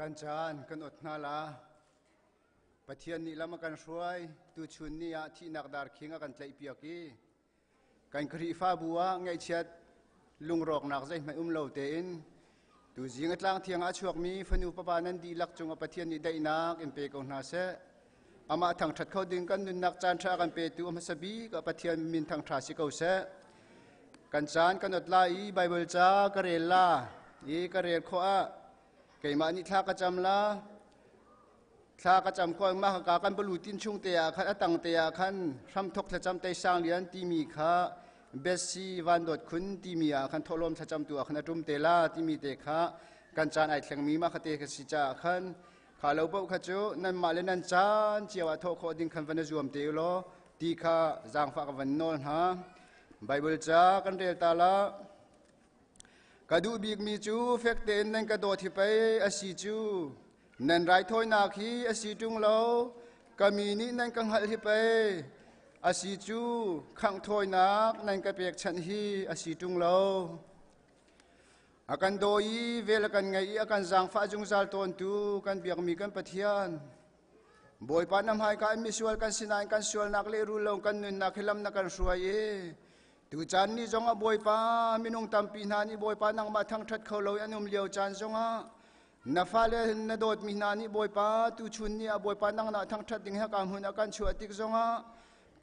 กันจานกันอดนาลาปะเทียนนี่ละมากันช่วยตูชุนนี่ที่นักดาร์คิงกันใจเปียกีกันครีฟ้าบัวไงเช็ดลุงรอกนักใจไม่เลาเตนตูจิงตลางเทียงอาชวกมีฟันูปปานันดีลักจงปะเทียนนี่ได้นักอิมเปกองนาเซอามาทางชัดเขาดึงกันนุนนักจานชากันเปตูอมาสบีกับปะเทียนมินทางทราสิเขาเซกันจานกันอดลาอีไบเบิลจ้ากระเรลาอีกระเรลข้อไก่มานิทากระจำละทากระจำข้อมากากันบรรลุตินช่วงเตียขันตั้งเตียขันรำทกจำเตยสร้างเลียนตีมีข้าเบสซีวันดดขุนตีมีขันทลมจำตัวขันรุ่มเตล่าตีมีเตข้ากันจานไอเทียงมีมาคเตกสิจ่าขันข้าเราบอกขจูนั่นมาเลนันจานเจียวทอขอดิ้งขันวันจวมเตโลตีข้าจางฝากวันนนฮะไบเบิลจ้ากันเรียลตาละกระดูบิกมีจูเฟกเตนนั่นกระโดดที่ไปอาศิจูนั่นไรถ้อยนาคีอาศิจุงเรากามีนี้นั่นกังหัดที่ไปอาศิจูขังถ้อยนักนั่นกระเปียกฉันฮีอาศิจุงเราอาการโดยเวลกันไงอาการจางฟ้าจุงซาลตอนตูกันเบียกมีกันปะเทียนบ่อยปานน้ำหายกันมิสวลกันสินายกันสวลนักเลรูลงกันนุนนักหิลำนักกันสวยตูจานนี่จงอาบอยป้ามินุงตำปีนานี่บอยป้านังมาทั้งทัดเขาเลยอันนุ่มเลี้ยวจานจงอานาฟาเลนนาโดดมีนานี่บอยป้าตูชุนนี่อาบอยป้านังนาทั้งทัดดิ่งให้การหุ่นอาการชัวติกจงอา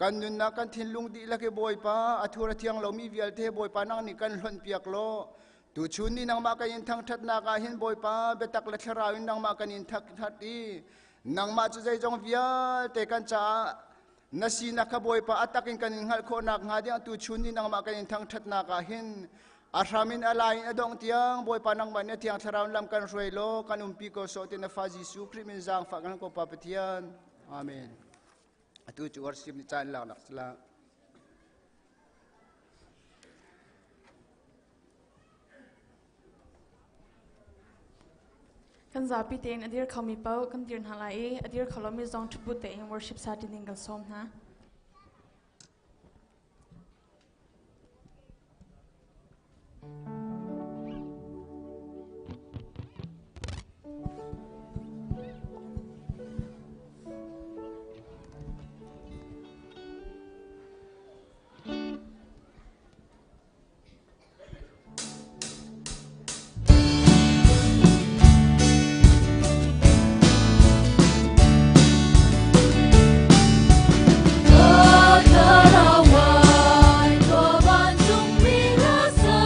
กันนุนนักกันทิ้งลุงดีละเกบอยป้าอัฐุระเทียงเรามีเวียลเทบอยป้านังนี่กันหล่นเปียกโลตูชุนนี่นังมากันยินทั้งทัดนาการเห็นบอยป้าเบตักละเทราวินนังมากันยินทัดดีนังมาจะใจจงเวียลเตกันจ้านาซีนักขบวยป้าอัตกินกันหัลโคนักงาเดียตูชุนนี่นังมากันทั้งทัดนักหินอารามินอะไรอดองเตียงบวยป้านังมันเนี่ยเตียงทาราวลำกันรวยโลกันปีโกโซตินฟาจิสุคริมินจางฝากกันก็ปาปเทียนอาเมนตูจูวรสิบนิจานหลักนักสละกันจะพิเตนอดีตเขามีเป้ากันเดินหาไลอดีตเขาเรามีจองทุบุตเตง worship ซาตินิงกันส้มนะตัวบ้านจงมีรักษา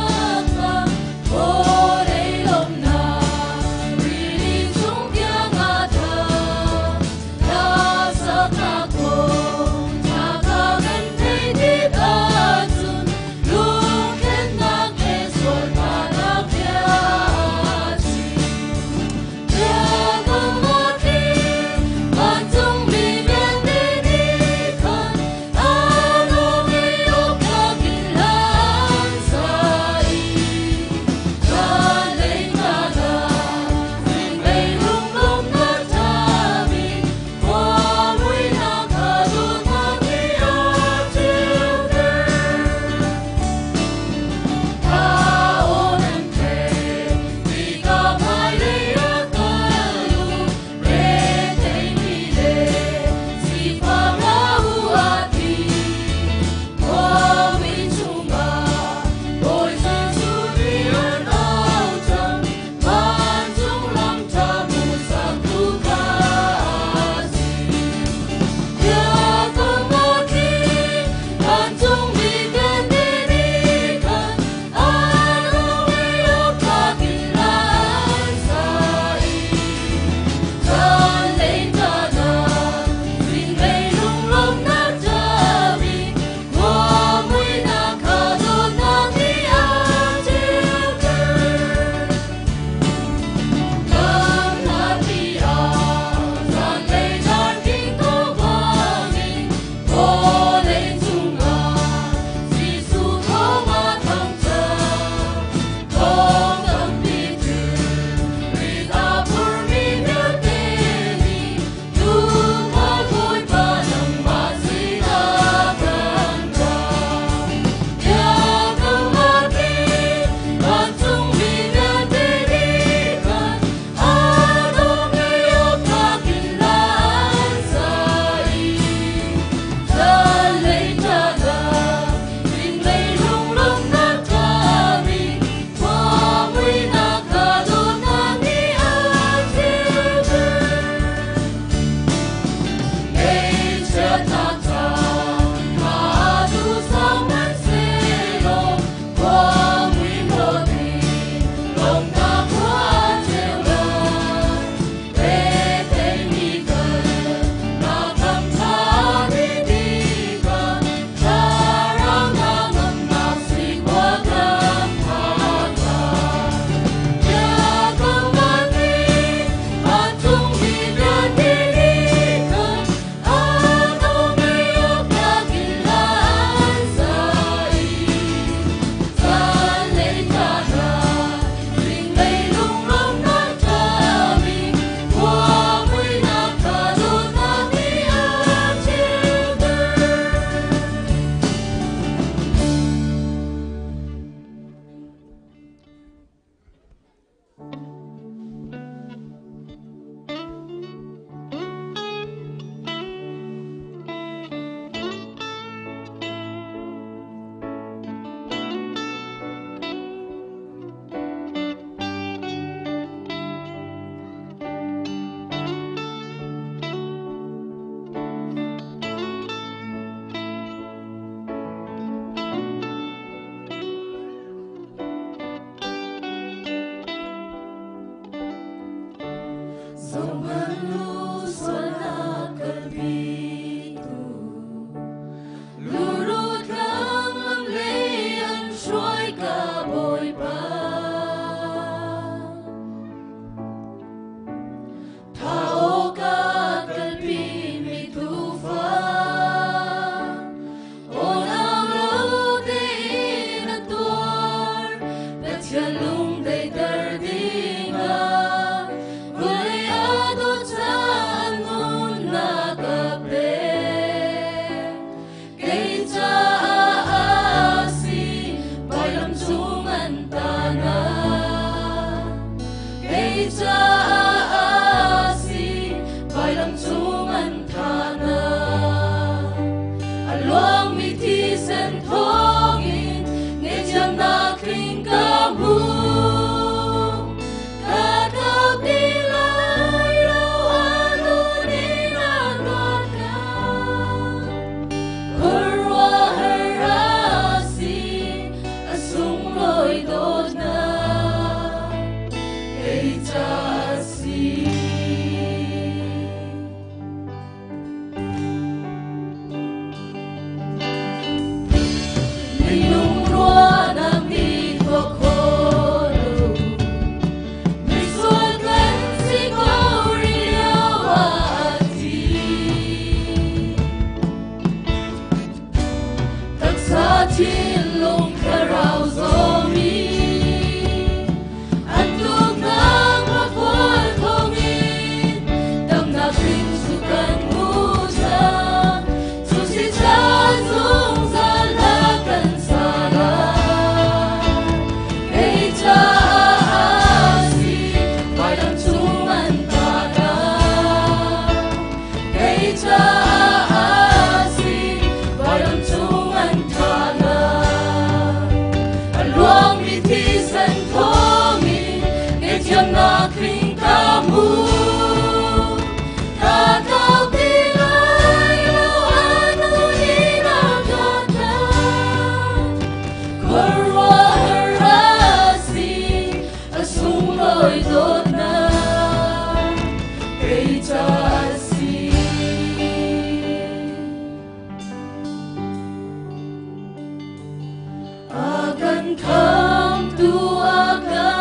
thiên lung thơ rào gió mi anh tung ngang hoa vuông không in tâm na kinh su cần ngu cha su si cha dung ra la cần sa la hey cha si vai đằng chung anh ta da hey cha Kring kamu kakau tilai lo anu inagakan korwa harasi asung loi dot na kay jasi akan kam tu akan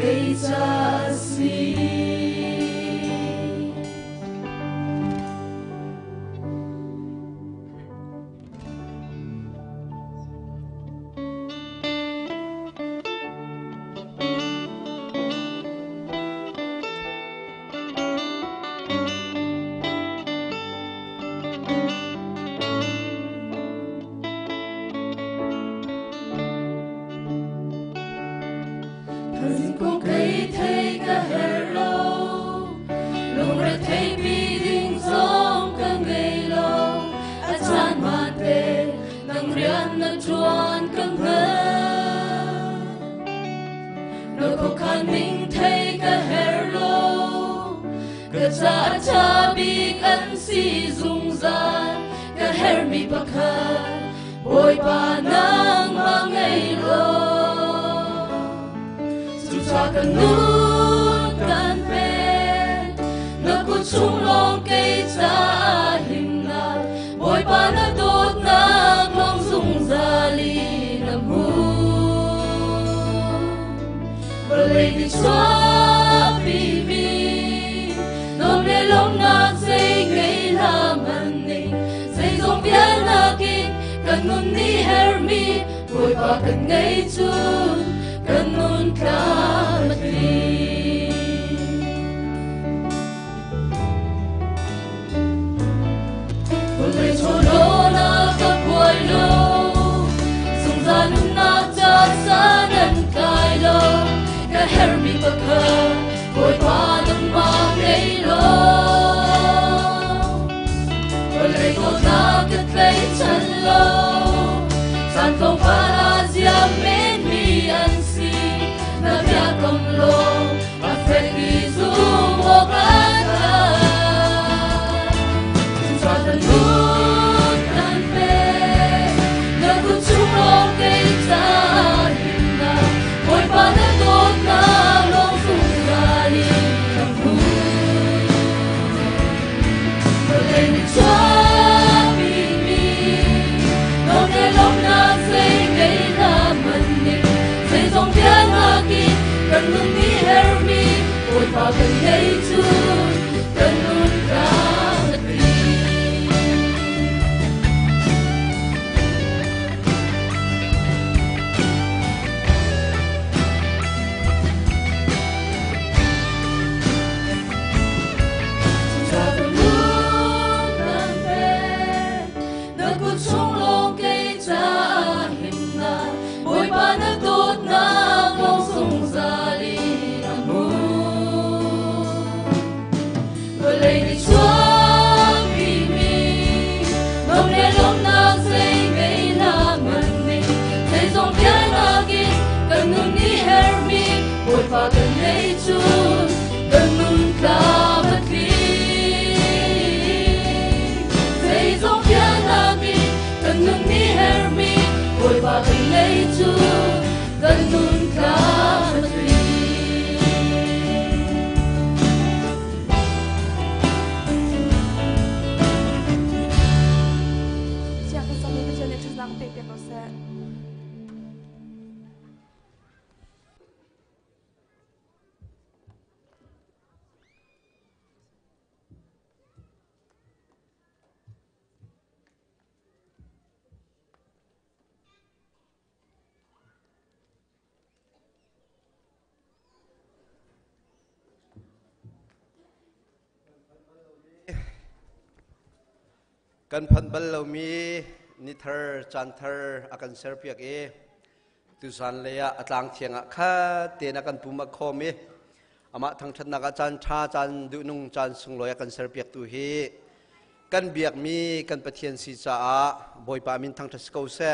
Hãy subscribe 你抓秘密，我给龙那最给他们的，最终变那给跟努你耳米，我怕跟黑猪跟努他的地。Và gần đây Chúa gần nun cả bất kỳ dây dòng phía na mi gần nun mi hermi ôi và gần đây Chúa gần nun cả bất kỳ Siapa yang sampai ke jalan tentang pepe kose. Kan phan bal lo mi ni thar chan thar akan ser piak e tu san le ya atlang thianga kha te na kan puma kho mi ama thang that na ka chan tha chan du nung chan sung lo ya kan ser piak tu hi kan biak mi kan pathian si cha a boi pa min thang that ko se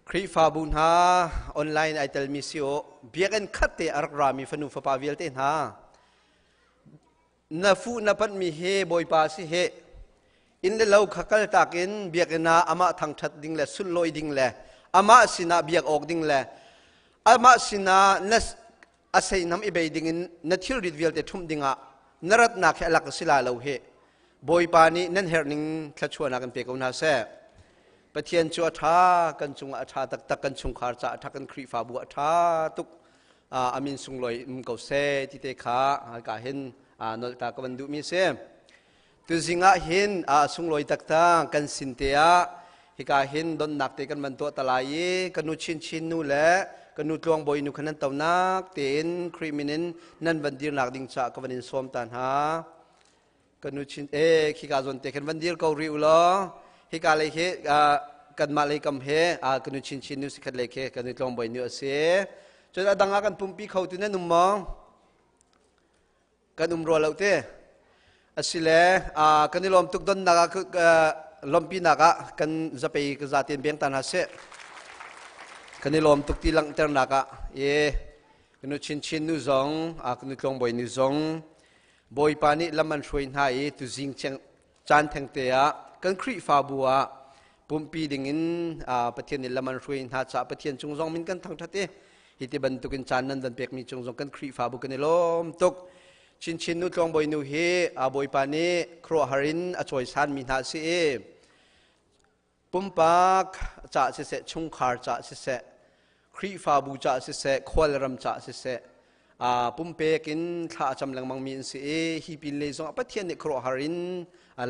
khri fa bun ha online I tell mi si o biak en khat te arak ra mi fanu fa pa vial te na na fu na pan mi he boi pa si he in the low kakal takin biakena ama thang that ding le sun loi ding le ama sina biak ok ding le ama sina nas asai nam ibei ding in nathil reveal te thum dinga narat na khe alak sila lo he boy pani nan herning thlachuana kan pe ko na se pathian chu atha kan chung atha tak tak kan chung khar cha atha kan khri fa bu atha tuk amin sung loi ko se ti te kha ka hin nol ta ka ban du mi se tu zinga hin sung loi takta kan sintea hika hin don nakte kan man to talai kanu chin chin nu le kanu tlong boi nu khanan taw nak ten criminal nan bandir nak ding cha ka banin som tan ha kanu chin khika zon te kan bandir ko ri ulo hika le he kan ma le kam he kanu chin chin nu sikhat le khe kanu tlong boi nu ase choda danga kan pumpi khau tu na num mo kan ro lo te asile kanilom tuk don naga lompi naga kan zapei ka zatin beng tan hase kanilom tuk tilang ter naga ye kanu chin chin nu zong kanu tlong boi nu zong boi pani laman shoi nai tu jing chang chan thang te a kan khri fa bua pumpi ding in pathian ni laman shoi na cha pathian chung zong min kan thang thate hiti ban tukin chan nan dan pek mi chung zong kan khri fa bu kanilom tuk chin chin nu tlong boi nu he boi pani kro harin a choi san mi na si e pumpak cha se se chung khar cha se se khri fa bu cha se se khwal ram cha se se pumpe kin tha cham lang mang min si e hi pin le zong pathian ni kro harin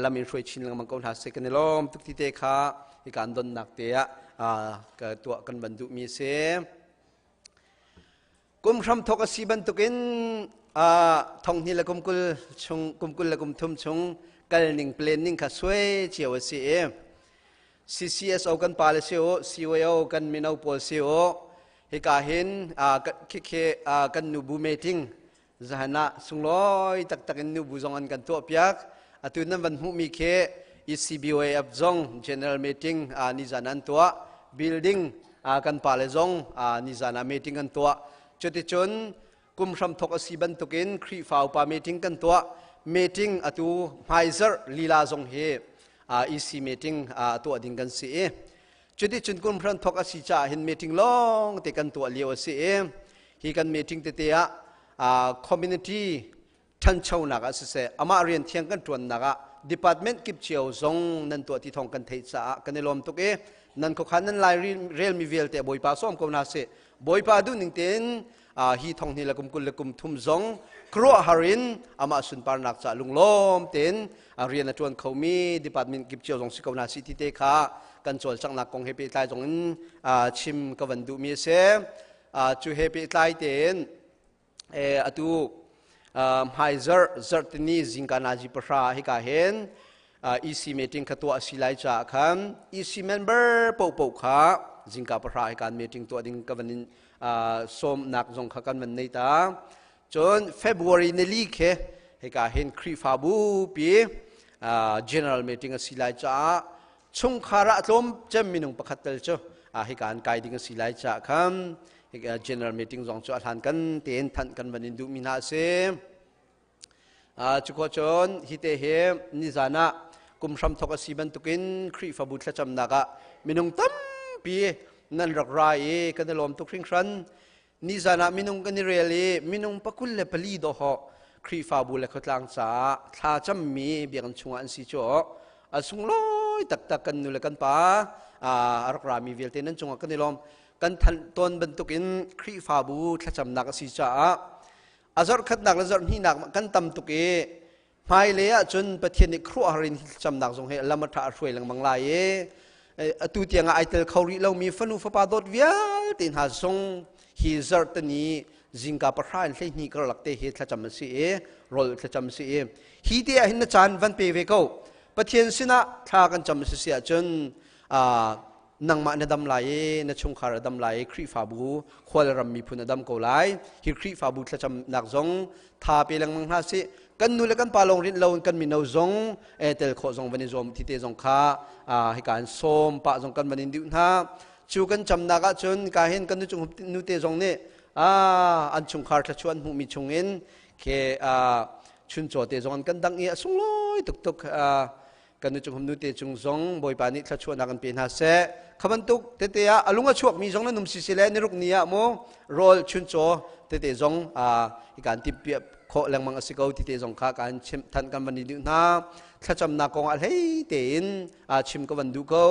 lamin roi chin lang mang ko na se kan lom tuk ti te kha i kan don nak te a ka to kan ban du mi se kum ram thok a si ban tukin thong ni la kumkul chung kumkul la kum thum chung kal ning planning kha sway chiaw si e CCS o kan policy o COO kan minau policy o hika hin khe kan nu bu meeting zahana sungloi tak tak nu bu zong an kan to piak atun nan van hu mi khe ECBOA abzong general meeting ni zanan to building kan pale zong ni zana meeting an to choti chon kum ram thok asiban tukin khri fau pa meeting kan to meeting atu Pfizer lila zong he EC meeting to ading kan si e chudi chun kum ram thok asi cha hin meeting long te kan to liaw si e hi kan meeting te te community ท่านเช่านักสิเสอามาเรียนเที่ยงกันจวนนักdepartment กิบเชียวซงนั่นตัวที่ทองกันเทศะกันในลมตุกนั่นก็ขันนั้นลายเรียลมีเวลแต่บอยปาส้มก็น่าเสบอยปาดูนิ่งเต็นฮีทองนี่ละกุมกุลละกุมทุ่มซงครัวฮารินอามาสุนปานักจะลุงลมเต็นเรียนจวนเขามี department กิบเชียวซงสิกนาสิที่เตค่ะกันจวนสังนักกงเฮปิไตจงชิมกวันดูมีเสจูเฮปิไตเต็นอตูไฮเซอร์ตนีจิงกานาจิปราฮิกาเห็นEC meeting ขัตัวสิไลจากคัน EC member ปูขาจิงกาปราฮิการ meeting ตัวดิ่งกับวันส้มนักจงขักันมันในตาจน February ในลีกฮิกาเห็นครีฟาบูปี general meeting สิไลจากชงคาระลมจะมีนุ่งประคัตเตลจ้าฮิการไกดิ่งสิไลจากคันgeneral meeting จงจวดทันกันเตียนทันกันวันดูมินาเซจุกชนฮิเตเฮนิจานะกุมชัมทกสีบันตุกินครีฟบุตรจำนักมินุงตั้มปีนั่นรักไรกันลมตุกริงชันนิจานะมินุงกันเรลีมินุงปักุลเลปลีโดฮครีฟบุตรเลขตลังจ้าท้าจำมีเบียงชงอันสิโจสุงลอยตักกันนุเลกันป้ารักรามีเวลเตนันจงกันลมกันทันต้นบรรทุกินครีฟาบูถ้าจำนักสิจ้าอาจารย์ขัดนักและอาจารย์ที่นักกันตำตุกไม่เลยจนประเทศในครัวหรินจำนักทรงให้ละมัดช่วยหลังบางลายตุเตียงไอเตลเขาริเรามีฟันุฟปาดดเวียตินหาทรงฮิจาร์ตนี้จิงกาปะรายเล่นี่ก็หลักเตะถ้าจำสิรอลถ้าจำสิฮีเดียหินจานวันเปเวกประเทศสินะถ้ากันจำสิจนนังมาในดำไหลในชงคาระดำไหลครีฟาบูควรรำมีพุนดำเกาไหลฮิครีฟาบูจะจำนักจงทาเปลังมังฮาสิกันนูเลกันปาลงรินเรากันมีนาวจงเตลโคจงวันนี้จงที่เตจงข้าให้การส้มปะจงกันวันนี้ดิวนะจูกันจำนักจนการเห็นกันนูเตจงเนี่ยอันชงคาระชวนหูมีชงเงินเคชุนโจเตจงกันดังเอียสงลอยตุกกันนูจงนูเตจงจงบอยปานิชวนนักกันเป็นฮาเซขบันตุกเตเตียอลุงก็ชวกมีจงนั้นนุ่มสิสิเลนิรุกเนียโมโรลชุนโจเตเตจงการที่เปียโคแรงมังสิกเอาที่เตจงข้าการชิมทันกันวันนี้ดูนะถ้าจำนักกองอะไรเตนชิมกันวันดูเขา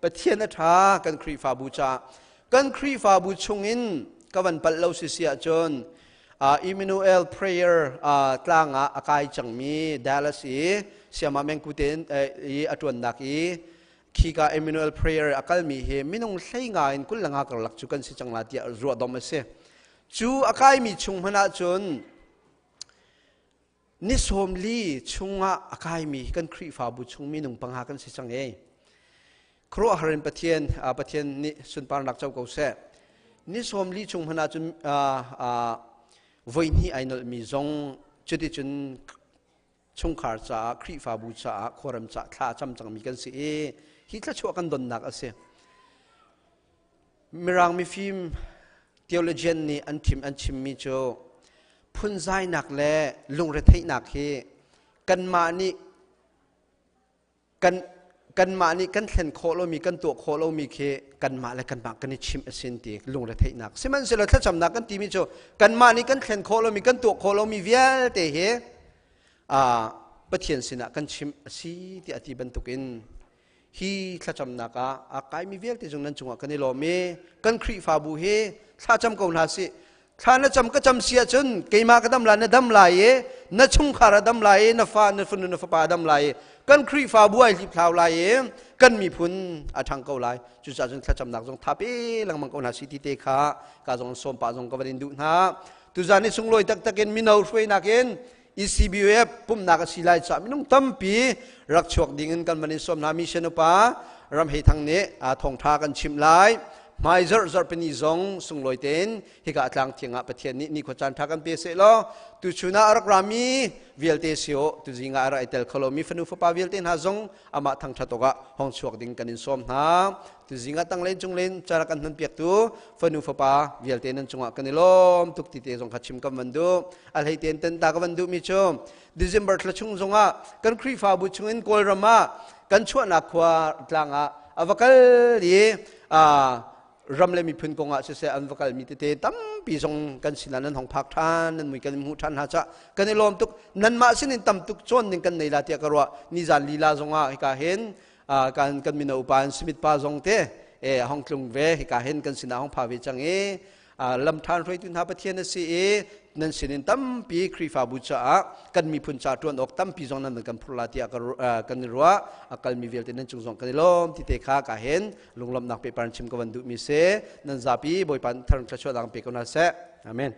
ประเทศนัทากันครีฟาบูชากันครีฟาบูชงอินกันวันปัลเลวสิเสียจนอิมนูเอลเพรย์กลางอากายจังมีดัลลัสเสียมาเมงกุเตนอัตวันนักขีกาอิมนูเอลเพรย์อากาลมีเฮมินุงใช้งานกุลลังกลักจุกันสิจังลาดีรัวดอมเสจูอากายมีชงพนาจนนิสมลีชงอากายมีกันครีฟาบุชงมินุงปังหากันสิจังครัวฮารินประเทศนิสุนปานักเจ้าเกษนิสมลีชงพนาจนวันนี้ไอ้นอลมีจงจุดที่จนชงขาจ้าครีฟาบูจ้าขวรมจ้าท่าจำจังมีกันสิฮิตละชั่วกันดนนักเสียมีรังมีฟิล์มเทโอโลจีนี่อันชิมมีโจพุ่นใจหนักแลลุงระเทหนักเฮกันมานี่กันเห็นโคโลมีกันตัวโคโลมีเคกันมาและกันมากันนี่ชิมเส้นตีลุงระเทหนักสิมันเสร็จแล้วถ้าจำนักกันตีมีโจกันมานี่กันเห็นโคโลมีกันตัวโคโลมีเวียเตเฮประเทศสินะกันชิมสีที่อธิบันตุกินฮีถ้าจำนักอากายมีเวียที่จงนั้นจงกันนี่ลมกันครีฟาบูเฮถ้าจำกองนาสิถ้านั่นจำก็จำเสียจนเกี่ยมากระดำลายนั่นดำลายนั่นชงขาระดำลายนั่นฟ้านั่นฝุ่นนั่นฟ้าดำลายกันครีฟาบัวที่พลาวลายกันมีพุนอาทางเกาลายจุดจนถ้าจำนักจงทับหลังมังกรนาสิที่เตะขาการจงสมปะจงกวันดูนะตุจานิสงลอยตักกินมินเอาช่วยนักเองECBF ปุ่มนักสิไลจ่ามินุ่งตั้มปีรักชวกดิ่งกันมันสมนามิเชนป้ารำให้ทางนี้ทองทากันชิมไลไม่จอร์เป็นนิจงสงลอยเต็นฮิกาตลังเทียงประเทศนี้ขจันทากันเปเสลอตุชุนารักรามีเวลเตสิโอตุจิงาอะไรเตลคโลมีฟนุฟปาเวลเตนฮาจงอามาทางชัตโตกะห้องชวกดิ่งกันสมนาตุจิงาตั้งเล่นจงเล่นจารักันนันเปียกตูฟนุฟปาเวลเตนันจงกันลมตุกติเตจงขัดชิมกันวันดูอัลให้เตนเตนตากันวันดูมิชมDecember ทละชงจงกันครีฟาบุชงอินโกลรามากันชวนนักขวาตลังอวกาลดี รำเลยมีพื้นกงอาเสียอันวักลมีเตตั้มปีทรงกันสินันของพักทานนั้นมีกันมุทันหาจะกันในลมตุกนั้นมาสินินตั้มตุกจวนนึงกันในลาเตียกรัวนิจาลีลาทรงอาฮิกาเห็นกันมีนาอุปานสมิทปาทรงเตห้องกรุงเวฮิกาเห็นกันสินาห้องพาวิจังลำธารรวยตุนหาประเทศนั่นสินั่นสินินตั้มปีครีฟาบุษากันมีพุนชาตรวนออกตั้มปีทรงนั้นเหมือนกันพลาติกันรัวกันมีเวลเตนันจุงทรงกันในลมที่เตคากาเห็นลุงลำนักเปปันชิมกวันดุมิเซนันซาปีบอยปันทางชาชวดังเปกนาเซอาเมน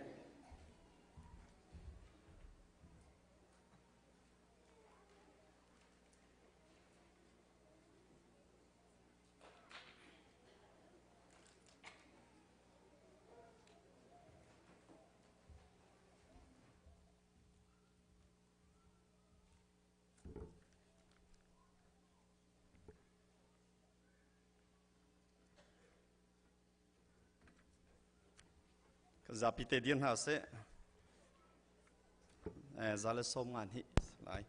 Zapite din hase, zale soman hi, lai.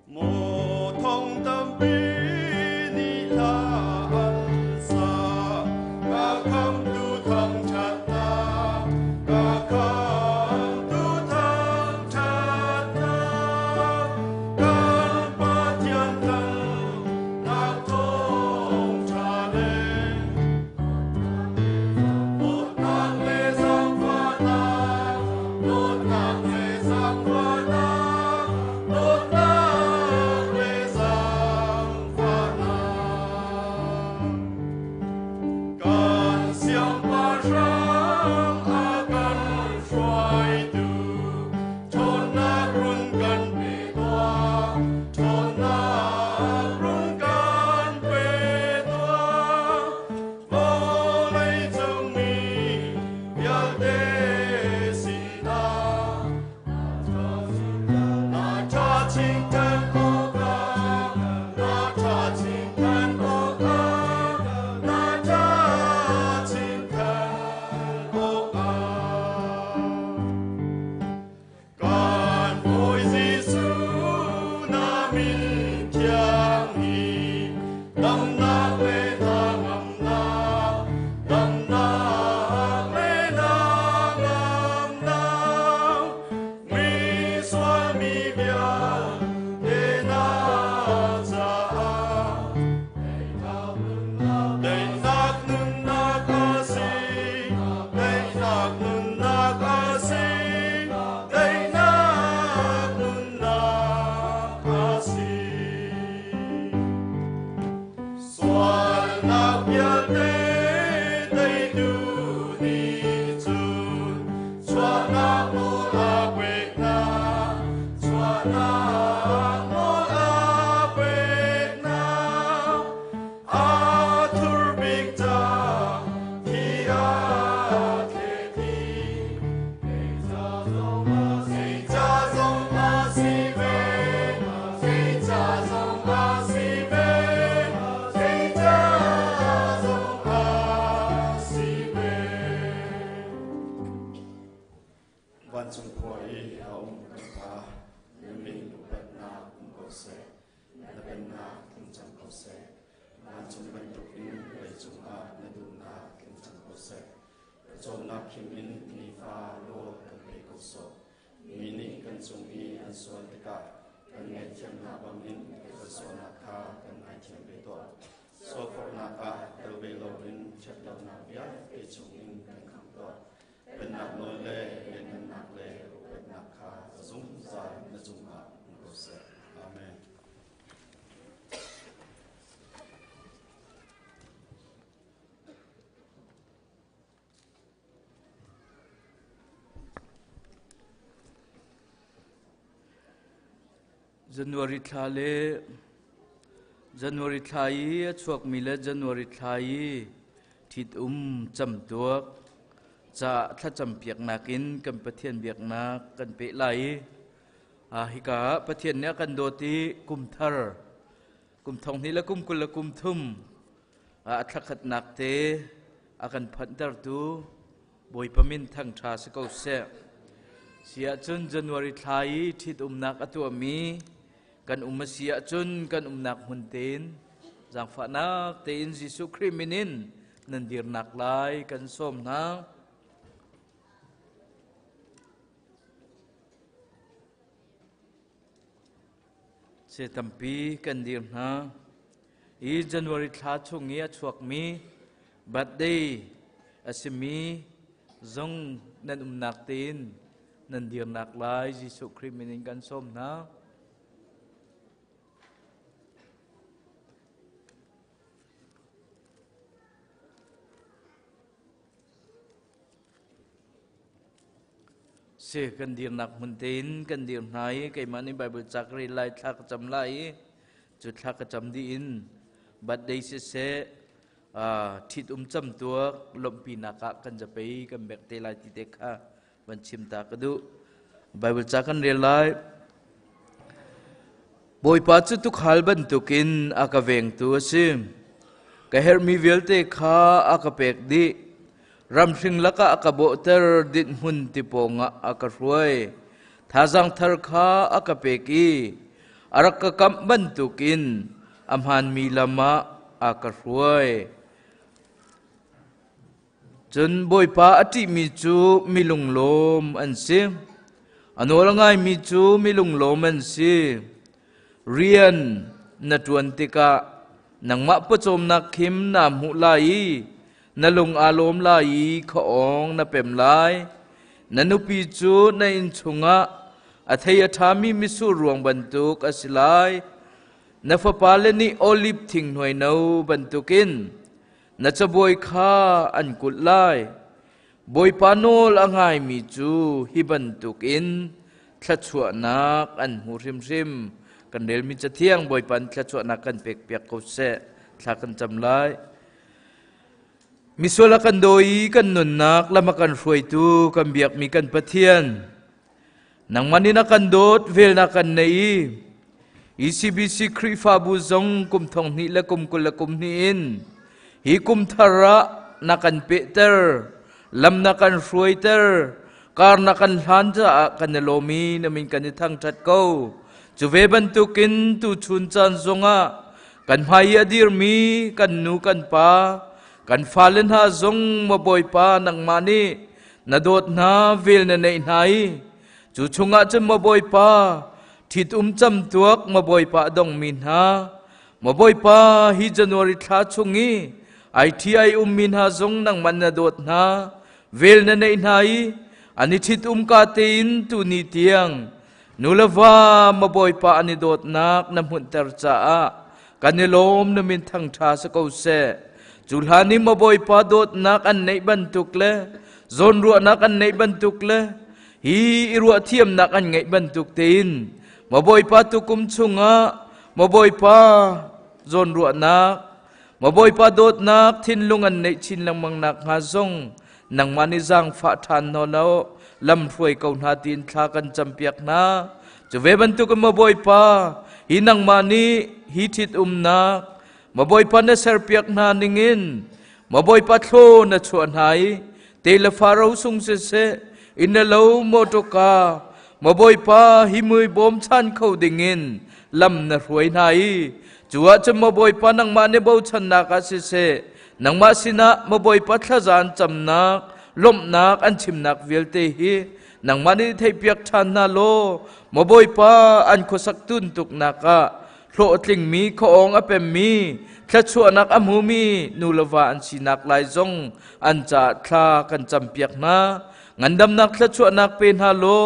Mo thong tâm bi ni la an sa, ca kham tu thong chat ta, ca kham tu thong chat ta, can pa thian thân na thong cha lên, một nang lê sang pha na, một nang lê sang pha na, một nang lê sang pha na, can xiang pa rang a can xoay tu, chôn na run can bê toa, chôn na run can bê toa, vô lấy trong mi ya đê si ta, na cha chinh thân ô ca, na cha chinh thân ô ca, na cha chinh thân ô ca. Can ôi Giêsu na min thiang hi, đâm na lê ta ngầm na, đâm na lê na ngầm na, mi xoa mi bia để na za, để nạc nun nạc a si, để nạc nun nạc a si, để nạc nun nạc a si. Xoan nạc bia tế đầy đủ ni chun, xoan nạc mô la quê na, xoan nạc mô la quê na, a thur big ta, thi a thế thi, cây cha dông a si về, cây cha dông a si về, cây cha dông a si về. Văn chung khói hồng cầm pa, nhân linh bật na cũng có xe, na bên na cũng chẳng có xe. Văn chung bên tục in lấy chung a na du na cũng chẳng có xe. Chôn na kim in ni pha lô cầm bê có so, mini cần chung i an xuân tất cả, cần nghe thiam na bam in có so na kha cần ai thiam bê to. So for na ka tel bê lo in chat lo na bia bê chung in cần kham to. Bên nạc nô lê bên nạc lê bên nạc kha dung za na dung a có xe. Amen. January thale January thai chuak mile January thai thit cham tuak cha tha cham piak nakin kan pathian biak na kan pe lai hika pathian ne kan do ti kum thar kum thong ni la kum kul la kum thum thakhat nak te akan phantar tu boi pamin thang tha se ko se sia chun January thlai thit nak atu mi kan sia chun kan nak hunten jang fa nak te in Jesu Kriminin nan dir nak lai kan som na se tampi kan dir na i January thla chungi a chuak mi birthday asimi zong nan nak tin nan dir nak lai Jesu Kriminin kan som na se kan dir nak hunten kan dir nai kai mani Bible chakri lai thak cham lai chu thak cham di in birthday se thit cham tuak lompi naka kan japai kan bek te lai ti te kha ban chim ta kadu Bible chakan re lai boi pa chu tu khal ban tukin aka veng tu sim ka her mi velte kha aka pek di ram sing laka aka bo ter din hun ti ponga aka ruai thazang thar kha aka peki araka kam ban tukin amhan mi lama aka ruai chun boi pa ati mi chu milung lom an sim anolangai mi chu milung lom an si rian na tuan tika nangma pachom na khim na mu lai na lung alom lai khaong na pem lai na nupi chu na in chunga athai athami misu ruang bantuk asilai na fapale ni olive thing noi no bantukin na chaboi kha an kut lai boi panol angai mi chu hi bantukin thachua nak an hu rim rim kan del mi chathiang boi pan thachua nak kan pek pek ko se thla kan cham lai miswala kan doi kan nun nak lama kan ruai tu kan biak mi kan pathian nang manina kan dot vel na kan nei ECBC kri fa bu zong kum thong ni la kum kul la kum ni in hi kum thara na kan peter lam na kan ruai ter kar na kan hlan ja kan lomi na min kan thang that ko chu ve ban tu kin tu chun chan zonga kan mai adir mi kan nu kan pa kan falen ha zong ma boi pa nang mani na dot na vel na nei nai chu chunga chum ma boi pa thit cham tuak ma boi pa dong min ha ma boi pa hi January thla chungi ITI min ha zong nang man na dot na vel na nei nai ani thit ka te in tu ni tiang nulawa ma boi pa ani dot nak na mun tar cha a kanilom na min thang tha sa ko se julhani ma boi pa dot nak an nei ban tuk le zon ru nak an nei ban tuk le hi iru thiam nak an ngai ban tuk tin ma boi pa tukum chunga ma boi pa zon ru nak ma boi pa dot nak thin lung an nei chin lang mang nak nga zong nang mani jang fa than no lo lam phoi kau na tin thla kan champiak na chwe ban tuk ma boi pa hi nang mani hi thit nak ma boi pa na serpiak na ningin ma boi pa thlo na chuan hai te la faro sung se in na lo motoka ma boi pa hi mui bom chan khau dingin lam na ruai nai chuwa cham ma boi pa nang ma ne bo chan na ka se nang ma sina ma boi pa thla jan cham nak lom nak an chim nak velte hi nang ma ni thei piak than na lo ma boi pa an khosak tun tuk na ka hlo tling mi khaong apem mi thachua nak amu mi nulawa an sinak lai zong an cha thla kan champiak na ngandam nak thachua nak pen ha lo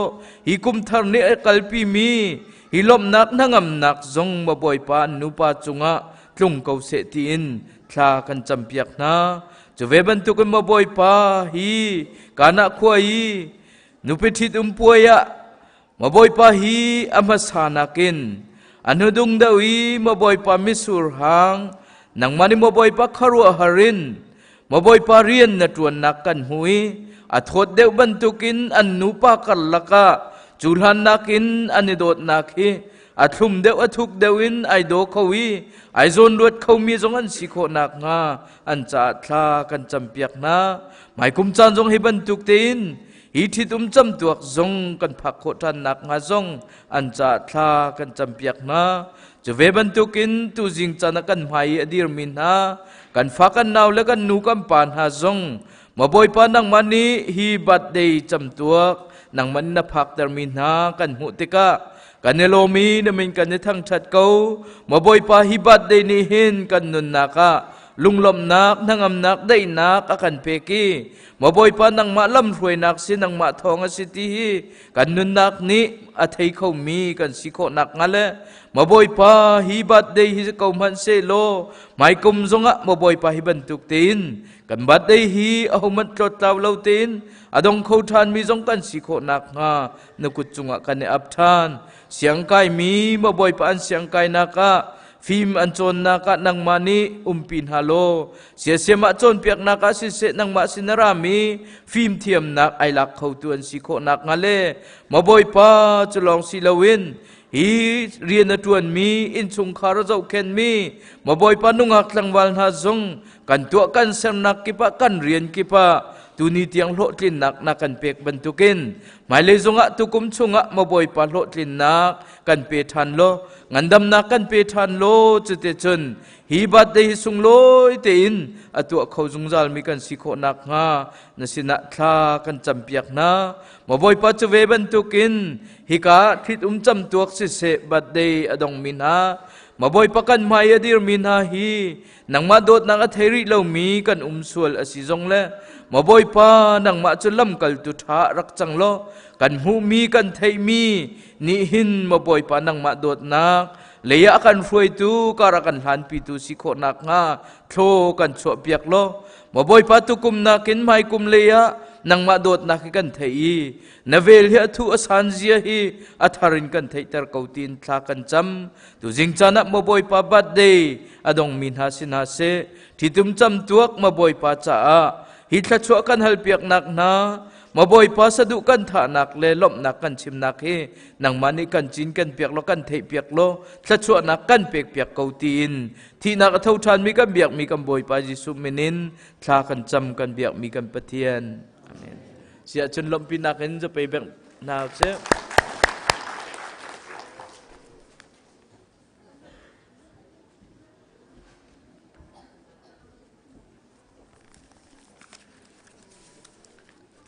hi kum thar ne kalpi mi hi lom nak nangam nak zong ma boi pa nu pa chunga tlung ko se ti in thla kan champiak na chuve ban tu kan ma boi pa hi kana khoi nu pe thit puaya ma boi pa hi ama sanakin anudung dawi ma boi pa misur hang nang mani ma boi pa kharu harin ma boi pa rian na tuan nakan hui athot deu ban tukin an nu pa kallaka chulhan nakin anidot nakhi อาทุ่มเดวทุกเดวินไอโดเขาวีไอโซนรวดเขามีจงอันสิโคนักงาอันจะทากันจำเปียกนาหมายคุมจานจงให้บรรทุกตีนฮีทิตุมจำตัวจงกันผักโคทันนักงาจงอันจะทากันจำเปียกนาจะเวบรรทุกินตูจิงจันกันหมายอดีรมินนากันฟักกันนาวและกันนูกันปานหาจงมาบอยปานังมันนี้ฮีบัดเดย์จำตัวนังมันนับพักดารมินนากันหุติกะกันเนโลมีนมินกันในทั้งชัดเกามาบอยปาฮิบัดเดย์นี้เห็นกันนุนนักะลุงลมนักนังอำนักได้นักอากันเปกีมาบอยปานังมาลำรวยนักสินังมาทองสิทีกันนุนนักนี้อาทัยเขามีกันสิโคนักงั้นแหละมาบอยปาฮิบัดเดย์ฮิสกอมันเซโลไม่กุมจงะมาบอยปาฮิบันตุกตีนกันบัดเดย์ฮีเอามันตรวจตาวเลาตีนอดงเขาทานมีจงกันสิโคนักงานกุจงะกันในอับทานเสียงไก่มีมาบอยปานเสียงไก่นักะฟิล์มอันโจนนักะนังมานีปินฮัลโลเสียเสียมาโจนเปียกนักะสิเสนังมาสินรามีฟิล์มเทียมนักไอลักเขาตัวนสิโคนักงาเลมาบอยปาจะลองสิลาวินฮีเรียนตัวนมีอินสุงคาร์เจ้าเคนมีมาบอยปานุงหักลังวันหาจงกันตัวกันเสนักกิปะกันเรียนกิปะตูนี้เตียงโลดลินนักนักกันเปกบรรทุกินหมายเลยจงะตุกุมชงะมาบอยปาโลดลินนักกันเปทันโลงันดำนักกันเปทันโลจุดเตจนฮีบัดเดฮิสุงโลยเตอินอตัวเขาจงจาลมีกันสิโคนักงานสินะทากันจำเปียกนามาบอยปาจะเวบรรทุกินฮิกาทิดจำตัวสิเสบัดเดอดงมินามาบอยปากันไม่อดีรมินาฮีนังมาโดดนังอัธริเลามีกันสวลอสิจงเลมาบอยปานังมาจุลำกัลตุทารักจังโลกันหูมีกันไทมีนิหินมาบอยปานังมาโดดนักเลียกันฟวยตูการกันหันปีตูสิโคนักงาโธกันสวบเปียกโลมาบอยปาตุกุมนักินไม่กุมเลียนังมาโดดนักกันไทยนเวลเฮียทูอสันเซียฮีอัธารินกันไทยตะกาวตินทากันจำตูจิงจานักมาบอยปาบัดเดย์อดงมินหาสินาเซที่ตุมจำตัวมาบอยปาจ้าฮิตละชัวกันฮัลเปียกนักนามาบอยปาสะดุกันถานักเลลบนักกันชิมนักเฮนังมานิกันจินกันเปียกโลกันเทเปียกโลละชัวนักกันเปียกเปียกเกาตีนที่นักเท่าทานมีกันเบียกมีกันบอยปาจิสุเมนินทากันจำกันเบียกมีกันปะเทียนอาเมนเสียจนลมปีนักเห็นจะไปแบบนาเซ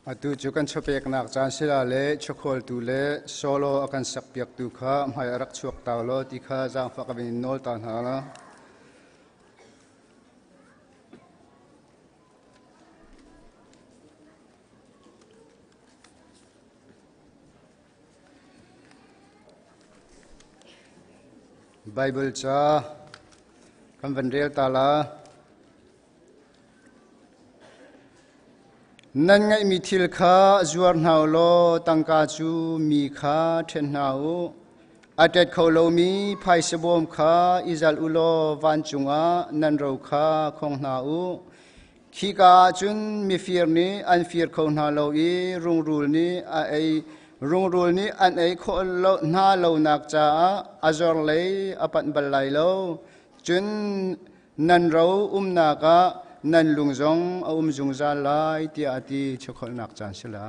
อตุจุกันชเปกนักจานศิลาเลชโคลตูเลโซโลอากันสักเปียกตุข้าไม่รักชวกตาวโลติข้าจางฟักบินโนลตันหาละไบเบิลจ้าคำวันเรียลตาลานั่นไงมีทิลข้าจวรหาวโลตังกาจูมีข้าเทนหาวอาเด็ดเขาโลมีไพสบอมข้าอิจัลอุโลวันจุงะนันเราข้าคงหาวขีกาจุนมีฟีร์นี้อันฟีร์เขาหาโลอีรุงรูลนี้ไอรุงรูลนี้อันไอคนโลหน้าโลนักจ้าอาจอร์เลยอปันบัลไลโลจุนนันเรานากะนั่นลุงจงจงจาลายที่อาทิชกคนนักจันทร์เสละ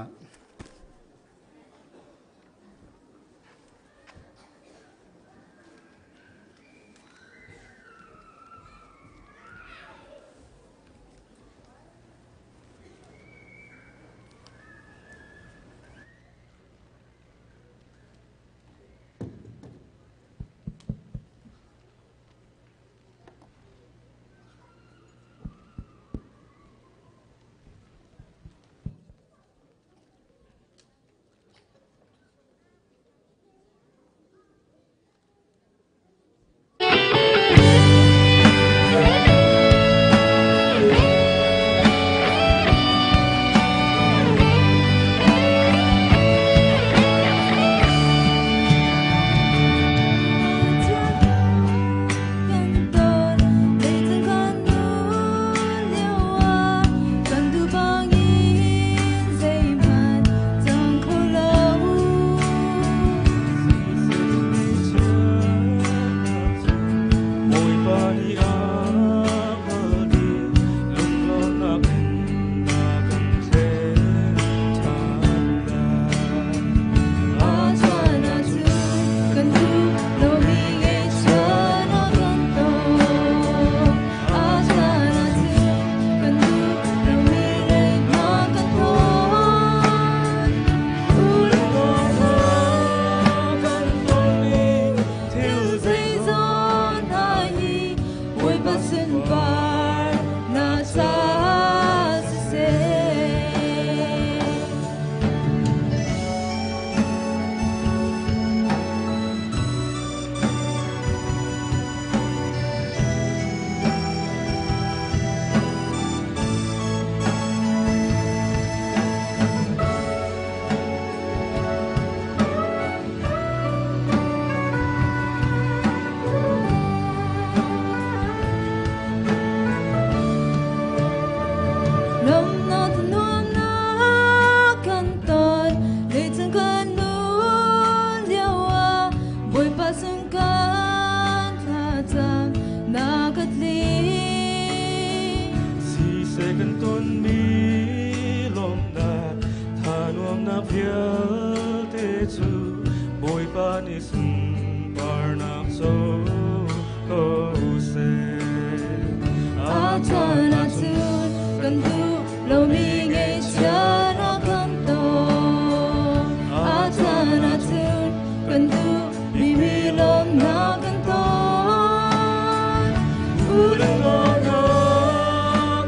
phiel te chu boi pa ni sun par nak so ko se Atana tun kan du lo mi ngay chana kan to Atana tun kan du mi mi lom na kan to ulan no no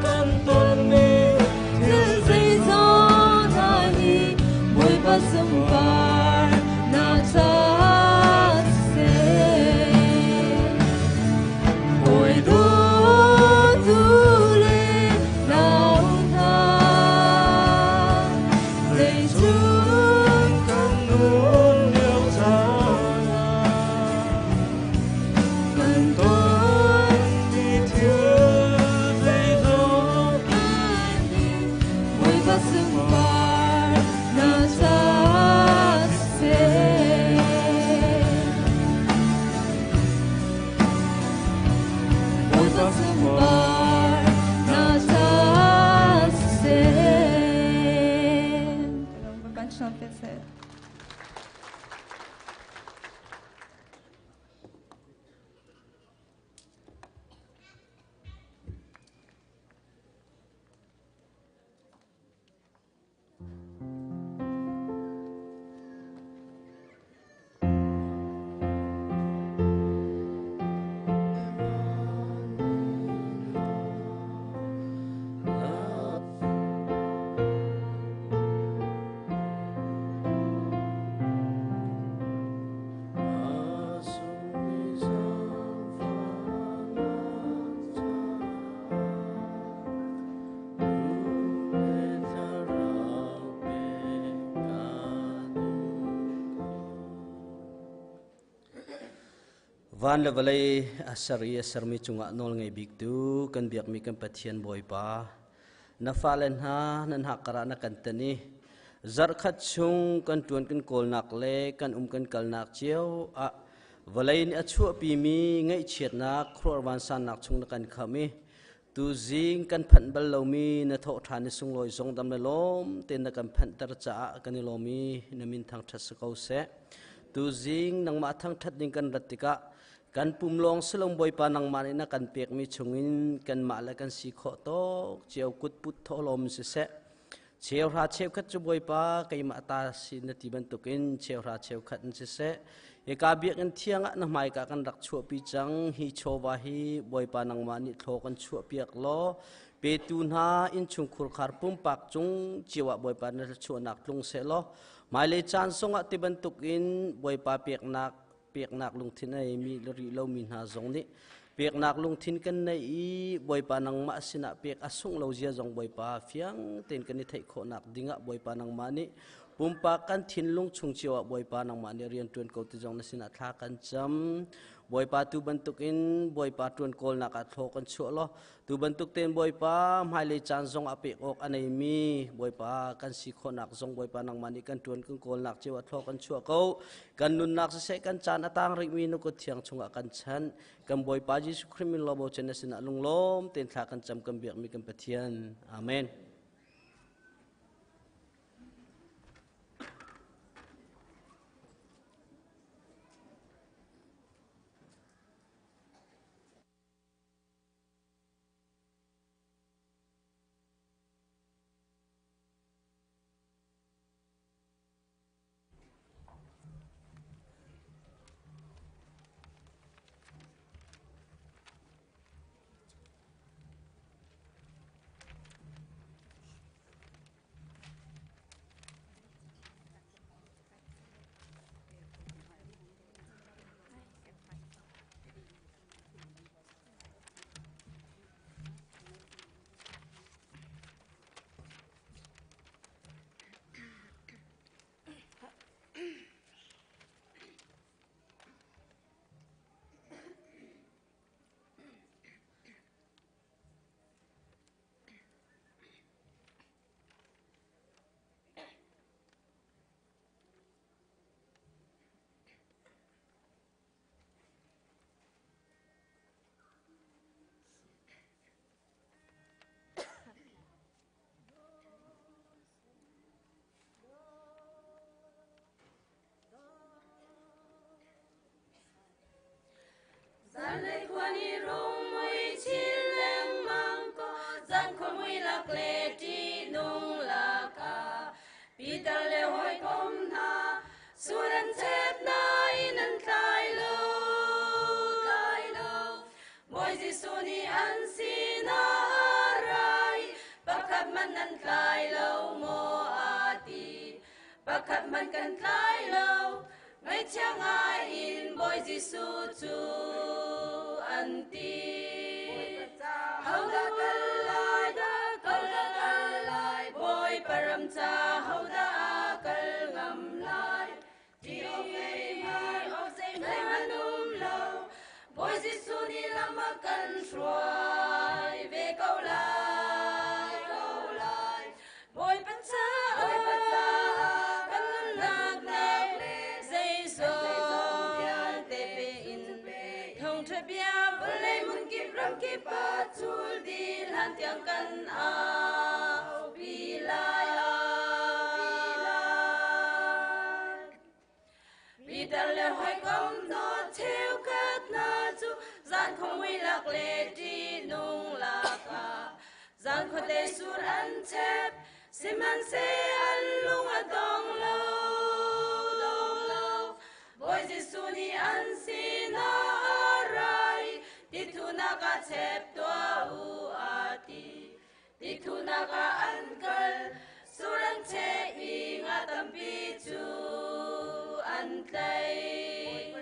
kan ton ni Til say zo na hi boy pa sum par na ta se Boy do tu le nào tha Lay chun kan nun liao cha kan ton ni thiêu dây gió Boy pa sum par na ta se Boy pa sum par na ta se Bunch trumpets it. van le valai asari asarmi chunga nol ngai big tu kan biak mi kan pathian boi pa na falen ha nan hakara na kan tani zar khat chung kan tuan kan kol nak le kan kan kal nak chiao a valai ni achu pi mi ngai chiat na khror wan san nak chung na kan khami tu jing kan phan bal lo mi na tho than ni sung loi zong dam le lom ten na kan phan tar cha kan ni lomi na min thang that sa kau se tu jing nang ma thang that ding kan ratika kan pumlong selong boi pa nang mani na kan pek mi chungin kan ma la kan si kho to cheu kut put tho lom se se cheu ra cheu khat chu boi pa kai ma ta si na ti ban tukin cheu ra cheu khat se se e ka biak an thianga na mai ka kan rak chu pi chang hi cho wa hi boi pa nang mani tho kan chu piak lo pe tu na in chung khur khar pum pak chung chiwa boi pa na chu nak tlung se lo mai le chan songa ti ban tukin boi pa pek nak lung thin ai mi lori lo min ha zong ni pek nak lung thin kan nei i boi pa nang ma sina pek asung lo zia zong boi pa fiang ten kan ni thai kho nak dinga boi pa nang ma ni pumpa kan thin lung chung chiwa boi pa nang ma ni rian tuen ko ti jong na sina tha kan cham boi pa tu bantuk in boi pa tuen kol nak a tho kan chu lo tu bantuk ten boi pa mai le chan zong a pek ok anei mi boi pa kan si kho nak zong boi pa nang ma ni kan tuen kan kol nak chiwa tho kan chu ko kan nun nak se kan chan atang ri mi nu ko thiang chunga kan chan kan boi pa ji su khrimin lo bo chen na sina lung lom ten tha kan cham kan biak mi kan pathian amen. Giêsu-ni an sina rai pakhat man an tlai lo mo ati pakhat man kan tlai lo ngay chang ai in boy Giêsu chu anti hau da kalai boy param cha hau da kal ngam lai ti o sei manum lo boy Giêsu-ni lama kan truai ve câu lai boy pacha kan nak le dây song te pe in thong thre bia vlei mun ki ram ki pa chul di lan tiang kan au pi lai vì ta lệ hoài công đó theo cát na chu gian không uy lạc lệ đi nung lạc à gian khó tê sur ăn chép sim ăn xe ăn lung ở đông lâu boy Giêsu-ni ăn xin rai đi thu na ka chép tua u ati đi thu na ka ăn kal sur ăn che i nga tam pi chu an tlay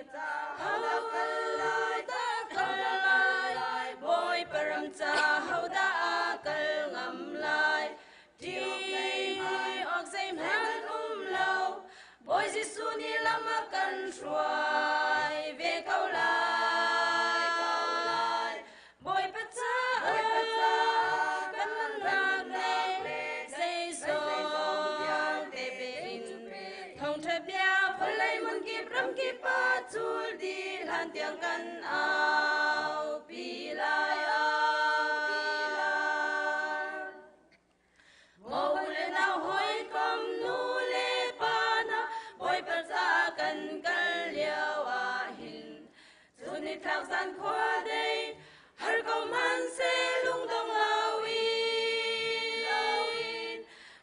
hau da kalai boy param cha hau da kal ngam lai ti ok sei man lo boy Giêsu-ni lama kan truai ve câu lai boy pacha kan nak le sei song te pe in thong thre bia vlei mun ki ram ki pa chul di lan tiang kan au pi lai ngô le nào hoi kom nu le pa na boy pacha kan kal liao a hin chuni thak san khwa dei har ko man se lung dong lao in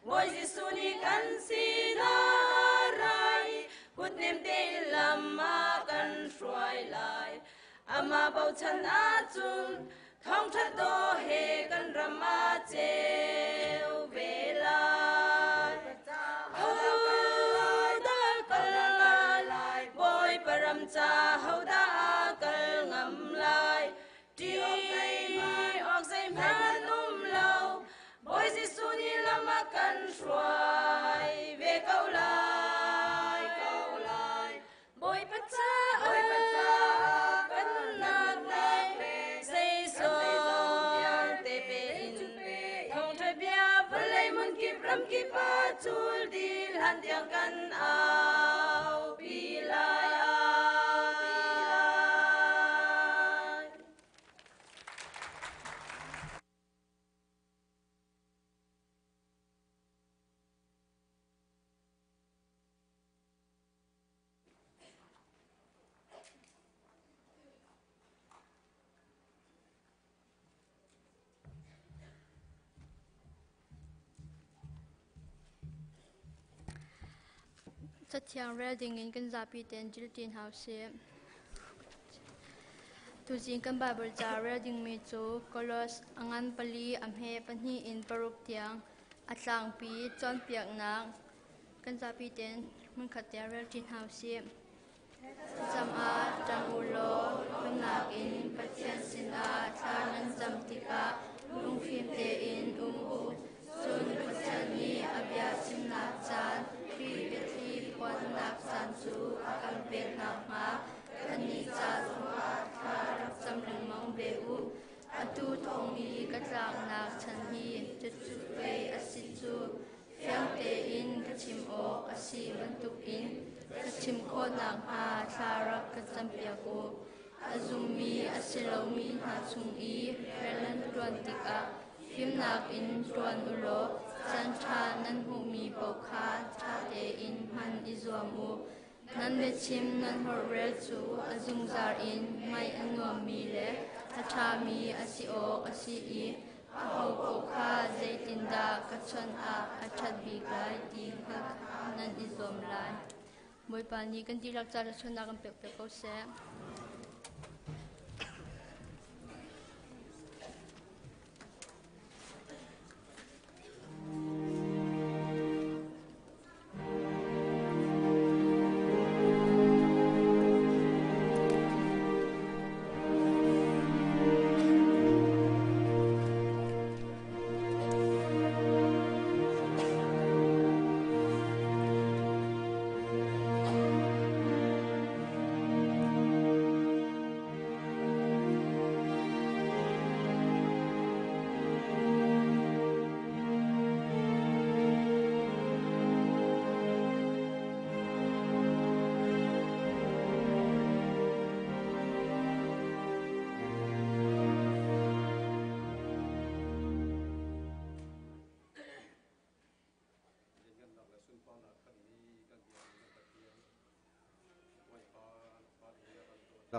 boy Giêsu-ni kan sina rai kut nem te lam ma kan shuai lai ama bau chan a chun thong that do he kan rama cheu ve lai hau da kalai boy param cha hau da kal ngam lai ti ok sei manum lo boy Giêsu-ni lama kan shuai ve câu lai boy pacha kan nak le sei song te pe in thong thre bia vlei mun ki ram ki pa chul di lan tiang kan au pi lai Chất thiang rel ding in kan zapi ten jil tin house tu jing kan Bible cha rel ding mi chu Kolos angan pali amhe panhi in paruk tiang atlang pi chon piak nak kan zapi ten mun khat te rel tin house cham a chang ulo kun nak in pathian sin a thlan an cham tika lung phim te in u sun pathian ni abia sim nak chan pi betli pon nak san chu akal pek nak ma kani cha thuma thar cham ling mong be u atu thong mi katlak nak chan hi chu pe asit chu fiang te in kachim ok asi bantuk in kachim kho nak ha tharak kacham piaku azumi asilomi na chung i relan tuan tika phim nak in tuan ulo chan tha nan hu mi pokha tha te in man izuam u nan be chim nan hor rel chu azung zar in mai anuam mi le tha mi asi ok asi i ahau pokha zaitinda kachon a achat bi kai ti nan izom lai moi pani kan ti lak char chona kan pek pek ko se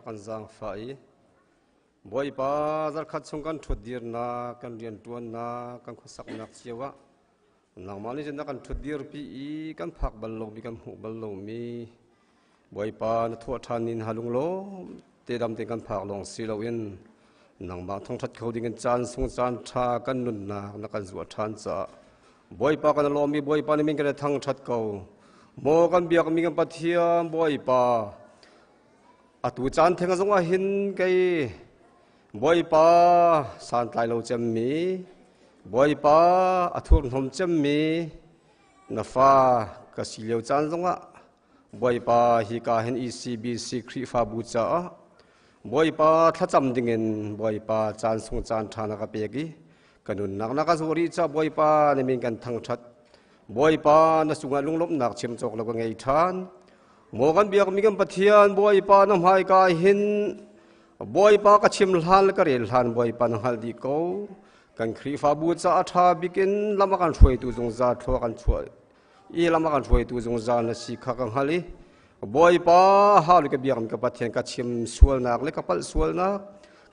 กันจางไฟบ่อยป้าจะขัดส่งกันทุดดีนากันเรียนตัวนากันขสักนักเชียวะนางมานี่จะนักกันทุดดีร์ปีกันพักบัลลงมีกันหูบัลลงมีบ่อยป้าทั่วทานินฮาลุงโลเตดำเตกันพักลงสิลาวินนางมาท่องทัดเขาดิ้งกันจานส่งจานชากันนุนนานักกันสวดทานจะบ่อยป้ากันลมีบ่อยป้านี่มีกันทั้งทัดเขาโมกันเบียกมีกันปะเทียมบ่อยป้าอตุจานเทงสงว่าหินไกบ่อยป้าสานตายเราจะมีบ่อยป้าอทุนหอมจะมีนฟ้ากสิเลวจานสงว่าบ่อยป้าฮิกาเห็น ECBC ครีฟ้าบูจ้าบ่อยป้าถ้าจำดิ่งบ่อยป้าจานสงจานทานกับเปียกีกันนุนนักสุริจ้าบ่อยป้าในมีกันทั้งชัดบ่อยป้าณสุงลุงลบนักเชื่อมจกแล้วก็ไงทานโมกันเบียกมีกันปะเทียนบ่อยป้าน้ำหายกายหินบ่อยป้าก็เชื่อมลานแล้วก็เรียนลานบ่อยป้าน้ำหายดีเขากันครีฟ้าบูจ้าอาชาบิกินลำมากันช่วยตัวจงจาทัวกันช่วยลำมากันช่วยตัวจงจาณสิขากันฮาลีบ่อยป้าฮาลิกเบียกมีกันปะเทียนก็เชื่อมสวลนักเลยก็ปัลสวลนัก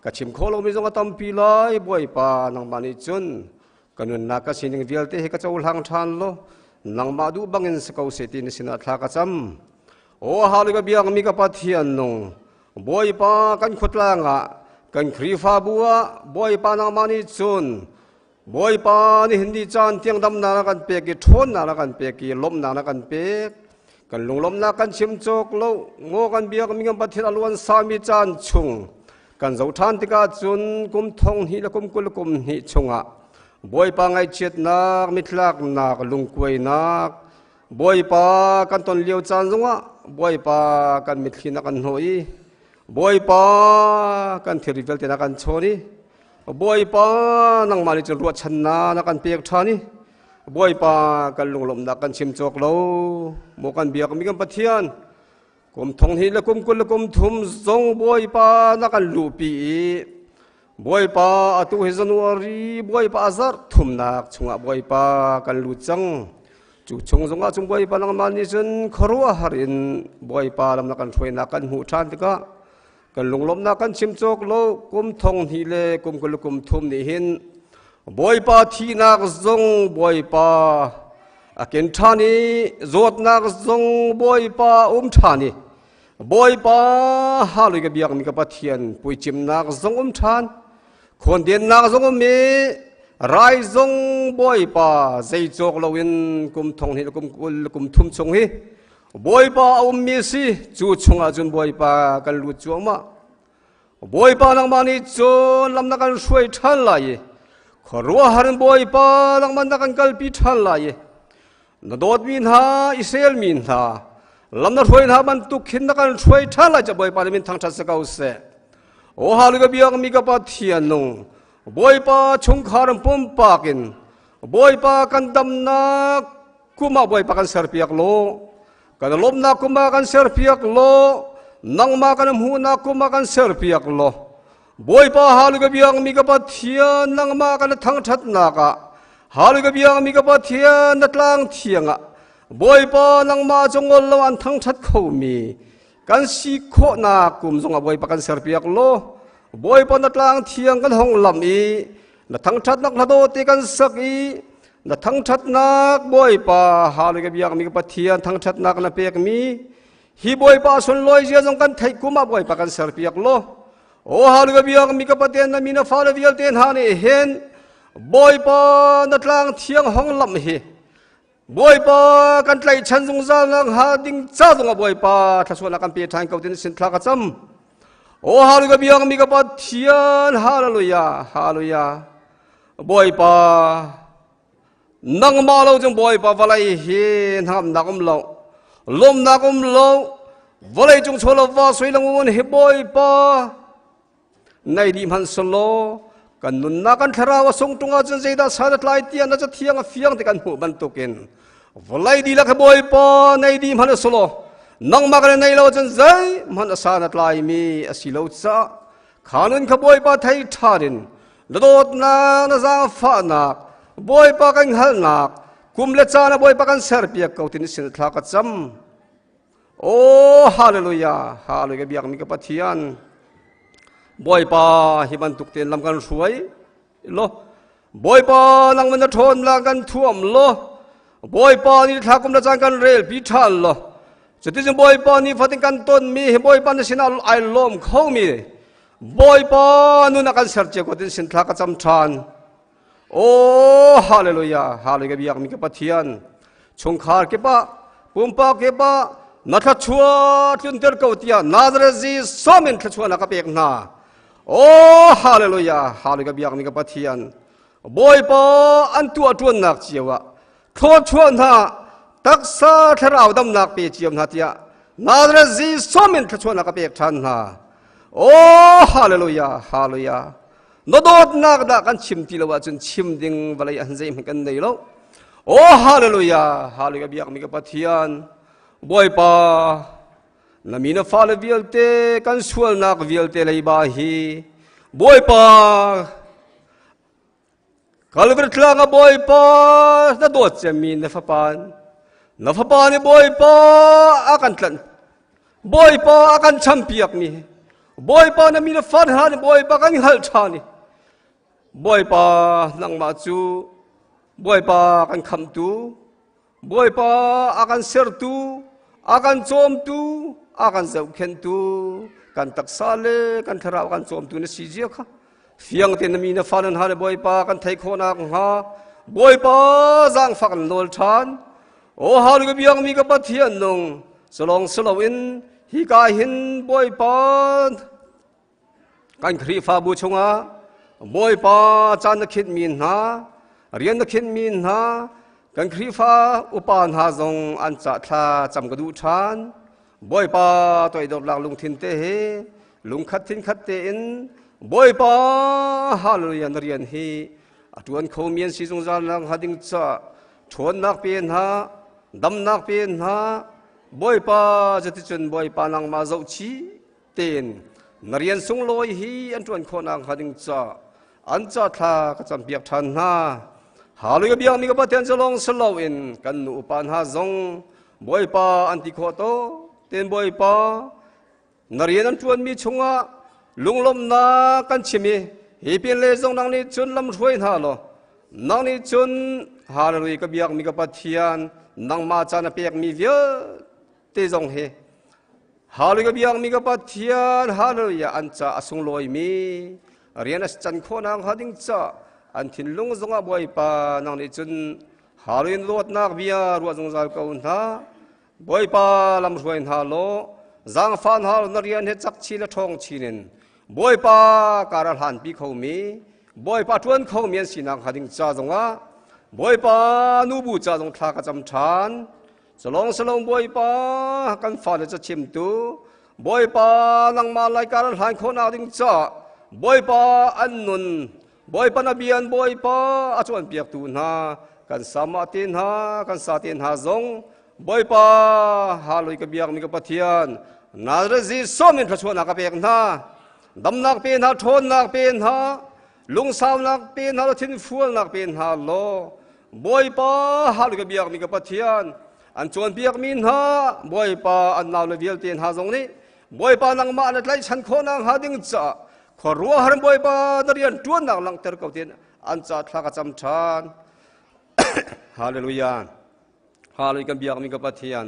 ก็เชื่อมโคลมีจงตั้มปีไลบ่อยป้านังมันอิจุนกันนุนนักก็สิ่งเดียวที่ให้ก็จะอุลังทันโลนังมาดูบังอินสกาวเสตินสินาทากจำโอ้ฮาลิกเบียกมีกับปะเทียนนงบ่อยป้ากันขุดลางะกันครีฟ้าบัวบ่อยป้านังมันอิจุนบ่อยป้านี่หินดีจานเตียงดำนากันเปียกทนนากันเปียกลมนากันเปียกกันลงลมนากันชิมโจกโลโง่กันเบียกมีกับปะเทียนอลวนสามีจานชุงกันเจ้าทานติกาจุนกุมทองหิละกุมกุลกุมหิชงะบ่อยป้าไงเจ็ดนักมิตรลักนักลุงกวยนักบ่อยป้ากันตนเลี้ยวจานจงวะบ่อยป้ากันมิตรขีนักกันหอยบ่อยป้ากันเทริเวลเตนักกันโชนี่บ่อยป้านังมาลิจนรัวชนะนักกันเปียกทานี่บ่อยป้ากันลุงลมนักกันชิมจกโลโมกันเบียกมีกันปะเทียนกุมทองหิละกุมกุลกุมทุมทรงบ่อยป้านักกันลูปีบ่อยป้าอตุเฮจันวารีบ่อยป้าอาซาร์ทุมนักชงบ่อยป้ากันลูจังจุชงจงอาจุบ่อยป้านังมันนี่จนครัวหารินบ่อยป้าลำนักกันช่วยนักกันหูชานติกะกันลงลมนักกันชิมจกโลกุมทองหิเลกุมกุลกุมทุมนี่หินบ่อยป้าที่นักจงบ่อยป้าอากินทานีจดนักจงบ่อยป้าทานีบ่อยป้าฮาลุกเบียกมีกับปะเทียนปุยจิมนักจงทานคนเดียนนักจงมีไรจงบ่อยป้าใจจกลวินกุมทองหิกุมกุลกุมทุมชงหิบ่อยป้ามีสิจูชงอาจุนบ่อยป้ากันลุจวมาบ่อยป้านังมันนี่จนลำนักกันช่วยทันลายขรัวหารินบ่อยป้านังมันนักกันกัลปีทันลายนดอดมินหาอิสราเอลมินหาลำนักช่วยหามันตุกินนักกันช่วยทันลายจะบ่อยป้ามินทางทัศกาวเสโอฮาลุกเบียกมีกับปะเทียนนงบ่อยป้าชงคารมปุ่มปากินบ่อยป้ากันดำนักกุมาบ่อยป้ากันเสือเปียกโลกันลมนักกุมากันเสือเปียกโลนังมากันหูนักกุมากันเสือเปียกโลบ่อยป้าฮาลุกเบียกมีกับปะเทียนนังมากันทั้งชัดนักฮาลุกเบียกมีกับปะเทียนนัดลังเทียงบ่อยป้านังมาจงอลวันทั้งชัดเขามีกันสีโคนักกุมจงบ่อยป้ากันเสือเปียกโลบ่อยป้านัดลังเทียงกันห้องลำอีนัดทั้งชัดนักละโดติกันสักอีนัดทั้งชัดนักบ่อยป้าฮาลุกเบียกมีกับปะเทียนทั้งชัดนักนับเปียกมีฮีบ่อยป้าส่วนลอยเสียจงกันไทยกุมาบ่อยป้ากันเสือเปียกโลโอ้ฮาลุกเบียกมีกับปะเทียนนั้นมีนาฟ้าเลวิลเทียนหานี่เห็นบ่อยป้านัดลังเทียงห้องลำเฮบ่อยป้ากันไล่ฉันจงจางหาดิ่งจ้าจงบ่อยป้าถ้าส่วนนักกันเปียทางเขาดินสินทากจำโอ้ฮาลุกเบียกมีกับปะเทียนฮาเลลูยาฮาเลลูยาบ่อยป้านังมาเราจงบ่อยป้าวะไลเห็นห้ามนักเราลมนักเราวะไลจงชลวาสวยลงวนเฮบ่อยป้าในดีมันสโลกันนุนนักกันทราวส่งตรงอาจารย์ใจดาสาดลายเตียนน่าจะเที่ยงเฟียงที่กันหูบรรทุกินวะไลดีละขบ่อยป้าในดีมันสโลนังมากันในเราจนใจมันสาดลายมีอสิโลจ้าขานุนขบ่อยป้าไทยทารินโดดนานาจางฟ้านักบ่อยป้ากันหัลนักกุมเลจานะบ่อยป้ากันเสือเปียกเขาที่นิสินทากจ โอ้ฮาเลลูยาฮาเลลูยาเบียกมีกับปะเทียนบอยปาฮิบันตุกเตียนลำกันสวยโลบอยปานังมันจะทนลากันท่วมโลบอยปานี่ทักกุมระจางกันเรลพิทันโลจะที่จะบอยปานี่ฟัดกันต้นมีบอยปานี่สินาไอลมเขามีบอยปานุนักันเสียเจ้าก็ที่สินทักกระจำชานโอ้ฮาเลลูยาฮาเลลูยาเบียกมีกับปะเทียนชงขาเก็บปะปุ่มปะเก็บปะนัทชัวจุนเตอร์เกาเตียนาซาเรซีสอมินทัชัวนักเปียกนาโอ้ฮาเลลูยาฮาเลลูยาเบียกมีกับปะเทียนบอยปาอันตัวตัวนักเจียวะโทษชวนฮะตักษาทราวดำนักเปียเจียมนาเตียนาซาเรซีสอมินทัชัวนักเปียกทันฮะโอ้ฮาเลลูยาฮาเลลูยานดดนักดักกันชิมทีละว่าจนชิมดิ่งวลัยอันใจมันกันได้แล้วโอ้ฮาเลลูยาฮาเลลูยาเบียกมีกับปะเทียนบอยปานามีนาฟาเลวิลเตกันสวลนักวิลเตเลยบาฮีบอยปาคัลเวร์ทลางบอยปานาโดดเจมีนาฟปานนี่บอยปาอากันทันบอยปาอากันชัมเปียกนี่บอยปานามีนาฟาหานี่บอยปากันฮัลชานี่บอยปานังมาจูบอยปากันคำตูบอยปาอากันเซอร์ตูakan som tu akan zau khen tu kan taksale kan thara kan som tu ne sijia kha fiang ten mi na fanan ha boy pa kan thai khona ha boy pa jang phak lol than o ha lu biang mi ka pathian nong solong solowin hi ka hin boy pa kan khri fa bu chunga boy pa chan na khit min ha rian na khit min haกันครีฟ้าอุปานหาจงอันจะทาจำกระดูชานบ่อยปาตัวดอกหลังลุงทินเตเฮลุงขัดทินขัดเตอินบ่อยปาฮาเลลูยานเรียนฮีจวนเขาเมียนสีจงจานลังหัดิงจะชวนนักเปียนหาดำนักเปียนหาบ่อยปาจะติดจนบ่อยปานังมาเจ้าชีเต็นนเรียนสงลอยฮีอันจวนเขานังหัดิงจะอันจะทากระจำเปียกทันหาฮาเลลูยาเบียงมีกับปะเทียนจะลงสลาวินกันอุปานหาจงบอยปาอันติโคโตเต็นบอยปานเรียนอันชวนมีชงะลุงลมนากันชิมีฮีเป็นเลจงนางนี้จนลำช่วยหาโลนางนี้จนฮาเลลูยากับเบียงมีกับปะเทียนนางมาจานเปียกมีเวียเตจงเฮฮาเลลูยาเบียงมีกับปะเทียนฮาเลลูยาอันจะอสุงลอยมีเรียนอัศจันโคนางหัดิงจะอันทิ้งลุงจงอาบอยปานางนี้จนฮาลินโลดนักเบียรัวจงใจเก่าหน้าบอยปาลำช่วยหาโลจางฟันฮาลนเรียนเฮจักชีละทองชีนินบอยปาการหันปีเขามีบอยปาทวนเขาเมียนสีนักหัดิงจ้าจงอาบอยปานูบูจ้าจงทากระจำชานสลองบอยปากันฟันจะชิมตูบอยปานังมาลายการหันคนอาดิงจ้าบอยปาอันนุนบอยปานาเบียนบอยปาอาจวนเปียกตูนหากันสามาตินหากันสาตินหาจงบอยปาฮาลุยกับเบียกมีกับปะเทียนนาเรซีสอมินพระชวนนักเปียกหาดำนักเป็นหาทนนักเป็นหาลุงสาวนักเป็นหาทินฟูลนักเป็นหาโลบอยปาฮาลุยกับเบียกมีกับปะเทียนอันจวนเปียกมินหาบอยปาอันนาวเลวิลเตียนหาจงนี้บอยปานังมาอันไลฉันโคนังหาดิงจ้าขอรัวหารบอยปาดเรียนจวนนักลังเตอร์เก่าเตียนอันจะทากระจำชานฮาเลลูยาฮาเลลูยาเบียกมีกับปะเทียน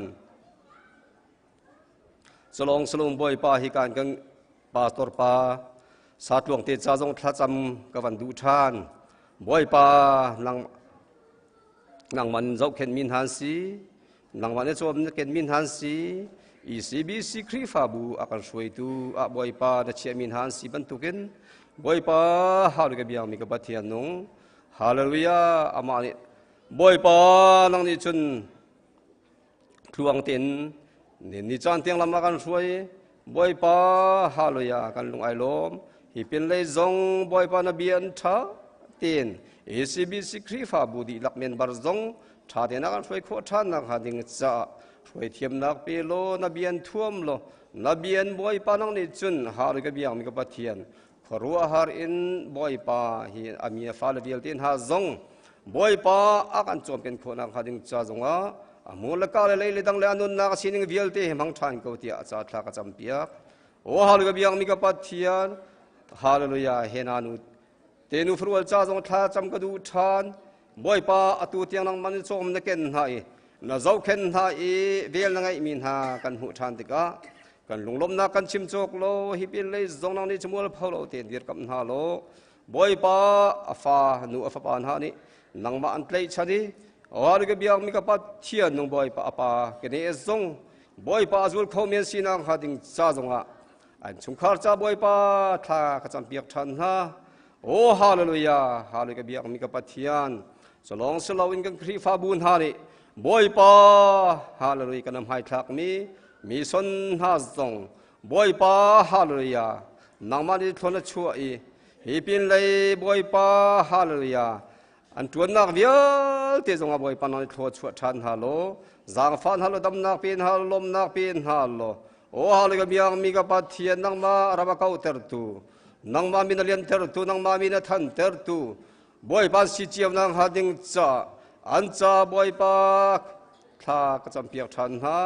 สลองบอยปาฮิการกันปาสตอร์ปาสาตหลวงเตจาจงทัดจำกับวันดูชานบอยปานังมันเจ้าเข็นมินฮันซีนังมันเจ้าเข็นมินฮันซีอีซีบีซีครีฟาบูอาการช่วยตูอาบอยปาเนเชมินฮันซีบรรทุกินบอยปาฮาเลลูยาเบียกมีกับปะเทียนนงฮาเลลูยาอามานิบอยปานังนี่จนทวงเต็นนี่จานเตียงลำมากันช่วยบอยปาฮาเลลูยากันลุงไอลมฮีเป็นเลยจงบอยปานาเบียนท่าเต็นเอซีบีซีครีฟาบูดีลักเมนบาร์จงท่าเต็นนักกันช่วยโคท่านนักหาดิงจ้าช่วยเทียมนักเปโลนาเบียนท่วมโลนาเบียนบอยปานังนี่จนฮาเลลูยาเบียงมีกับปะเทียนขรัวฮารินบอยปาฮีอามีฟาเลเบียลเต็นหาจงบอยปาอาการโจมเป็นคนนักหาดิงจ้าจงอา มูลกาเลยดังเลยอนุนนักสินิงวิลเตมังทานกูที่อาจารย์ทักจำเปียกโอ้ฮาลูกเบียงมีกับปัทยานฮาเลลูยาเฮนานุเตนุฟรัวจ้าจงทักจำกระดูทานบ่อยป้าอตุเตียงนังมันโจมนักเก็นหายน่าเจ้าเข็นหายเวลนังไอมินหากันหูทานติกะกันลงลมนักกันชิมโจกโลฮิปินเลยจงนังนี่จมูกพาวโลเตียนเดียร์กับหาโลบ่อยป้าอาฟ้านูอาฟ้าปานหานี่นังมาอันเตยชาดีฮาลูกเบียงมีกับปัทยานนงบ่อยป้าป้ากันนี่จงบ่อยป้าจุลเขาเมียนสีนังหาดิ่งจ้าจงอ่ะอันชุมขารจ้าบ่อยป้าท่าขจำเปียกทันฮะโอ้ฮาเลลูยาฮาลูกเบียงมีกับปัทยานสลองสลาวินกันครีฟ้าบุญฮานี่บ่อยป้าฮาเลลูยากันนำให้ทักมีสนฮาจงบ่อยป้าฮาเลลูยานังมาดิทนชั่วอีฮีปินเลยบ่อยป้าฮาเลลูยาอันตัวนักเวียเตจงอาบ่อยป้านังทวชั่วทันฮาโลจางฟันฮาโลดำนักเป็นฮาลมนักเป็นฮาโลโอ้ฮาลูกเบียงมีกับปัทยานนังมาราบะเก้าเตอร์ตูนังมามีนาเลียนเตอร์ตูนังมามีนาทันเตอร์ตูบ่อยป้าสิเจียวนังหาดิ่งจ้าอันจ้าบ่อยป้าท่ากระจำเปียกทันฮะ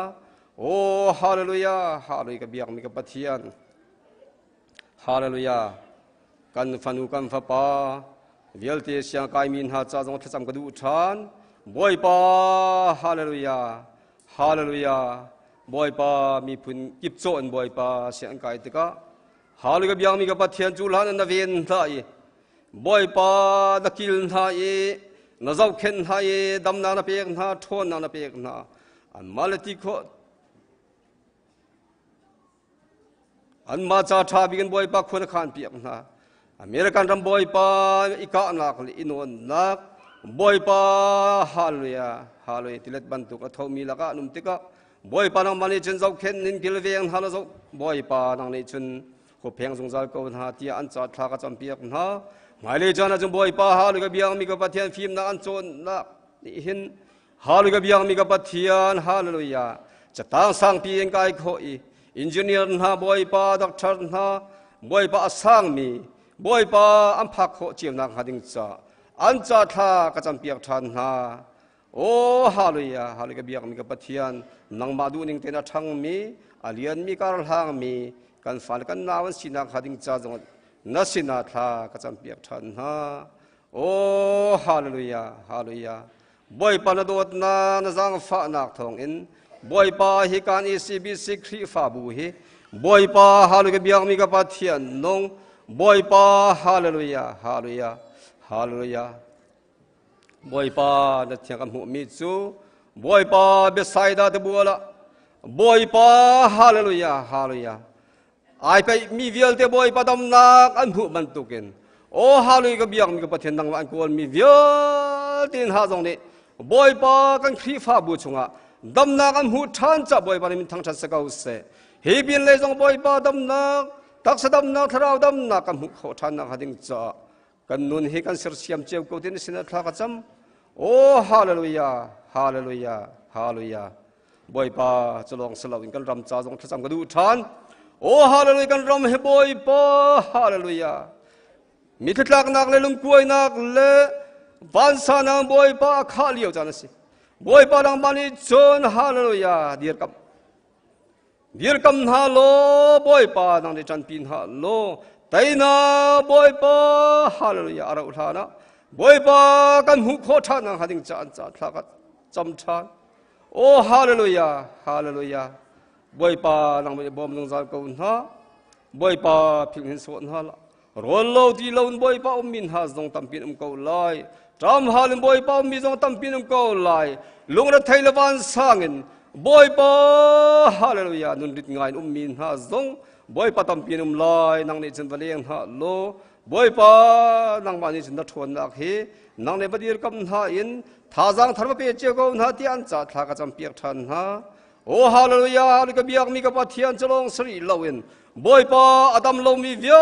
โอ้ฮาเลลูยาฮาเลลูยาเบียกมีกับปัทยานฮาเลลูยากันฟันูกันฟ้าป้าเวียลเตเสียงกายมินหาจ้าจงทัศน์กระดูทันบ่อยป้าฮาเลลูยาฮาเลลูยาบ่อยป้ามีพุนกิบโจนบ่อยป้าเสียงกายติกะฮาเลลูยาเบียกมีกับปัทยานจุลานันเวียนท่ายบ่อยป้าตะกิลท่ายน่าเจ้าเข็นท่ายดำนาเปียกท่าทวนนาเปียกท่าอันมาเลติโคอันมาจ้าทาบิกันบ่อยป้าคนขานเปียกท่าอเมริกันรำบ่อยป้าอีกอันนักอินวันนักบ่อยป้าฮาเลลูยาฮาเลลูยาติเล็ดบรรทุกทมีละกะนุ่มติกะบ่อยป้านังมันนี่จนเจ้าเข็นนินกิลเวียงฮาเลลูยาบ่อยป้านังนี่จนขบเพียงสงสารกูท่าที่อันจ้าทากระจำเปียกท่าหมายเลยจานะจงบ่อยป้าฮาลูกเบียงมีกับปัทยานฟิล์มนักอันโจนนักนี่เห็นฮาลูกเบียงมีกับปัทยานฮาเลลูยาจะตั้งสร้างปีเองกายโคอีอินจิเนียร์นะบ่อยป้าด็อกเตอร์นะบ่อยป้าสร้างมีบ่อยป้าอันพักโคเจียมนักหาดิ่งจ้าอันจ้าท่ากระจำเปียกทันนะโอ้ฮาเลลูยาฮาลูกเบียงมีกับปัทยานนังมาดูนิ่งเตนะทั้งมีอาเลียนมีการหางมีกันฝันกันนาวันสินักหาดิ่งจ้าจงนัสินาทากระจำเปียกทันฮะโอ้ฮาเลลูยาฮาเลลูยาบ่อยปานโดดนาจังฟ้านักทองอินบ่อยปาฮิการอีซีบีสิครีฟ้าบูฮีบ่อยปาฮาเลลูยาเบียงมีกับปัทยานนงบ่อยปาฮาเลลูยาฮาเลลูยาฮาเลลูยาบ่อยปานัทยังกับหูมิจูบ่อยปาเบสไซดาตบัวละบ่อยปาฮาเลลูยาฮาเลลูยาไอ้ไปมีเวียลเตบ่อยปาดำนักอันหูมันตุกินโอ้ฮาเลลูยาเบียงมีกับปัทยานนังวันกวนมีเวียลตินหาจงนี้บ่อยปากันครีฟ้าบูชงะดำนักอันหูทันจับบ่อยปาในมินทั้งชัดสกาวเสเฮบินเลยจงบ่อยปาดำนักตักสะดำนักทราวดำนักกันหูเขาทันนักหาดิ่งจ้ากันนุนเฮกันเสียเสียมเจียวกูตินสินะทากจำโอ้ฮาเลลูยาฮาเลลูยาฮาเลลูยาบ่อยปาจะลองสลาวินกันรำจ้าจงทัศน์กระดูทันโอ้ฮาเลลูยากันรำเฮบ่อยปาฮาเลลูยามิตรลักนักเลยลุงกวยนักเลยวันสานังบ่อยปาข้าเลี้ยวจานสิบ่อยปาดังบานิจนฮาเลลูยาเดียร์กับฮาโลบ่อยปาดังในจันปินฮาโลไตนาบ่อยปาฮาเลลูยาอาราอุทานะบ่อยปากันหุโคทานังหาดิ่งจานทากัดจำชานโอ้ฮาเลลูยาฮาเลลูยาบ่อยปานังไม่บ่มนังจานกูนะบ่อยปาพิมพ์สวนฮาละรอนโลที่เราบ่อยป้ามินหาจงตั้มปีนเก่าลายจำหาลินบ่อยป้ามีจงตั้มปีนเก่าลายลุงรัฐไทยละวันสร้างเงินบ่อยป้าฮาเลลูยานุนดิดงานมินหาจงบ่อยป้าตั้มปีนลายนางในจันทร์เลี้ยงหาโลบ่อยป้านางมาในจันทร์ทวนนักเฮนางในบัดยืกำหาอินท่าจังทาร์บเปียเจ้าเก่าหาที่อันจัดท่ากระจำเปียกทันฮะโอ้ฮาเลลูยาฮาเลลูยาเบียกมีกับปัทยานจะลงสรีลาวินบ่อยป้าอดัมลงมีเวีย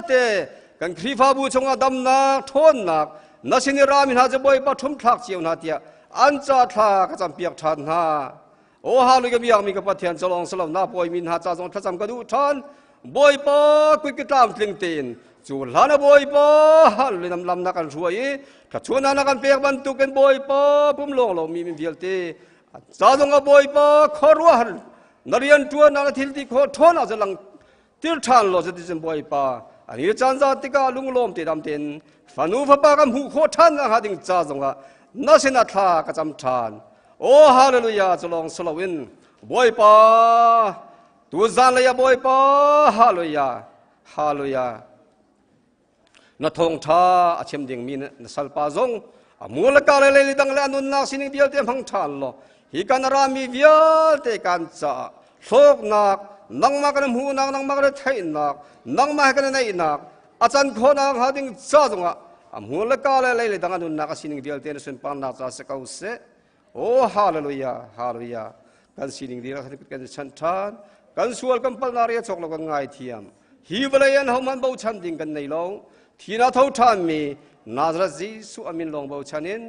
เตกันครีฟ้าบูชงอดัมนักทนนักนัสินิรามินหาจะบ่อยป้าทุ่มทักเจียวนาเตียอันจัดท่ากระจำเปียกทันฮะโอ้ฮาเลลูยาเบียกมีกับปัทยานจะลงสลามนาบ่อยมินหาจะจงทัศน์กระดูทันบ่อยป้ากุยกตามทลิงตีนจูลานะบ่อยป้าฮัลเลยนำลำนักกันช่วยถ้าชวนนักกันเปียกบรรทุกกันบ่อยป้าพุ่มลงเรามีเวียเต cha dong a boy pa khorwa har narian tua na thil ti kho thona jalang tir than lo je ti boy pa ani chan za tika lunglom ti dam ten fanu fa pa kam hu kho than na ha ding cha dong a na sena tha ka cham than o hallelujah chalong solawin boy pa tu zan la ya boy pa hallelujah hallelujah na thong tha a chem ding mi na sal pa zong a mul ka le le dang la nun na sining bial te phang than lo hi kan ra mi bial te kan cha thok nak nang ma kan hu nang ma kan thai nak nang ma kan nei nak a chan kho na ha ding cha zong a mul ka le le dang nun na ka sining bial te na sun pan na cha se kau se o hallelujah hallelujah kan sining dira kan chan than kan sual kan pal na ria chok lo kan ngai thiam hi balayan homan bau chan ding kan nei lo thina thau than mi nazareth jesu amin long bau chanin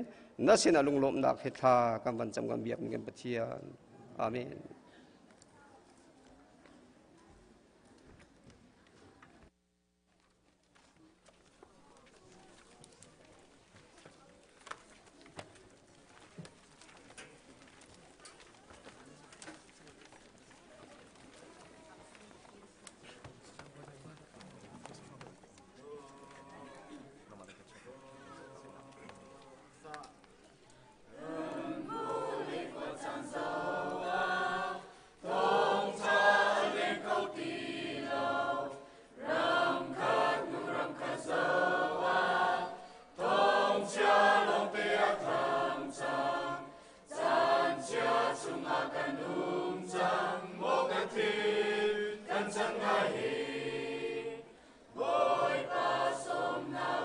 na sin alung lom nak hetha kam ban cham gam biak ngem pathian amen Boy, pasom na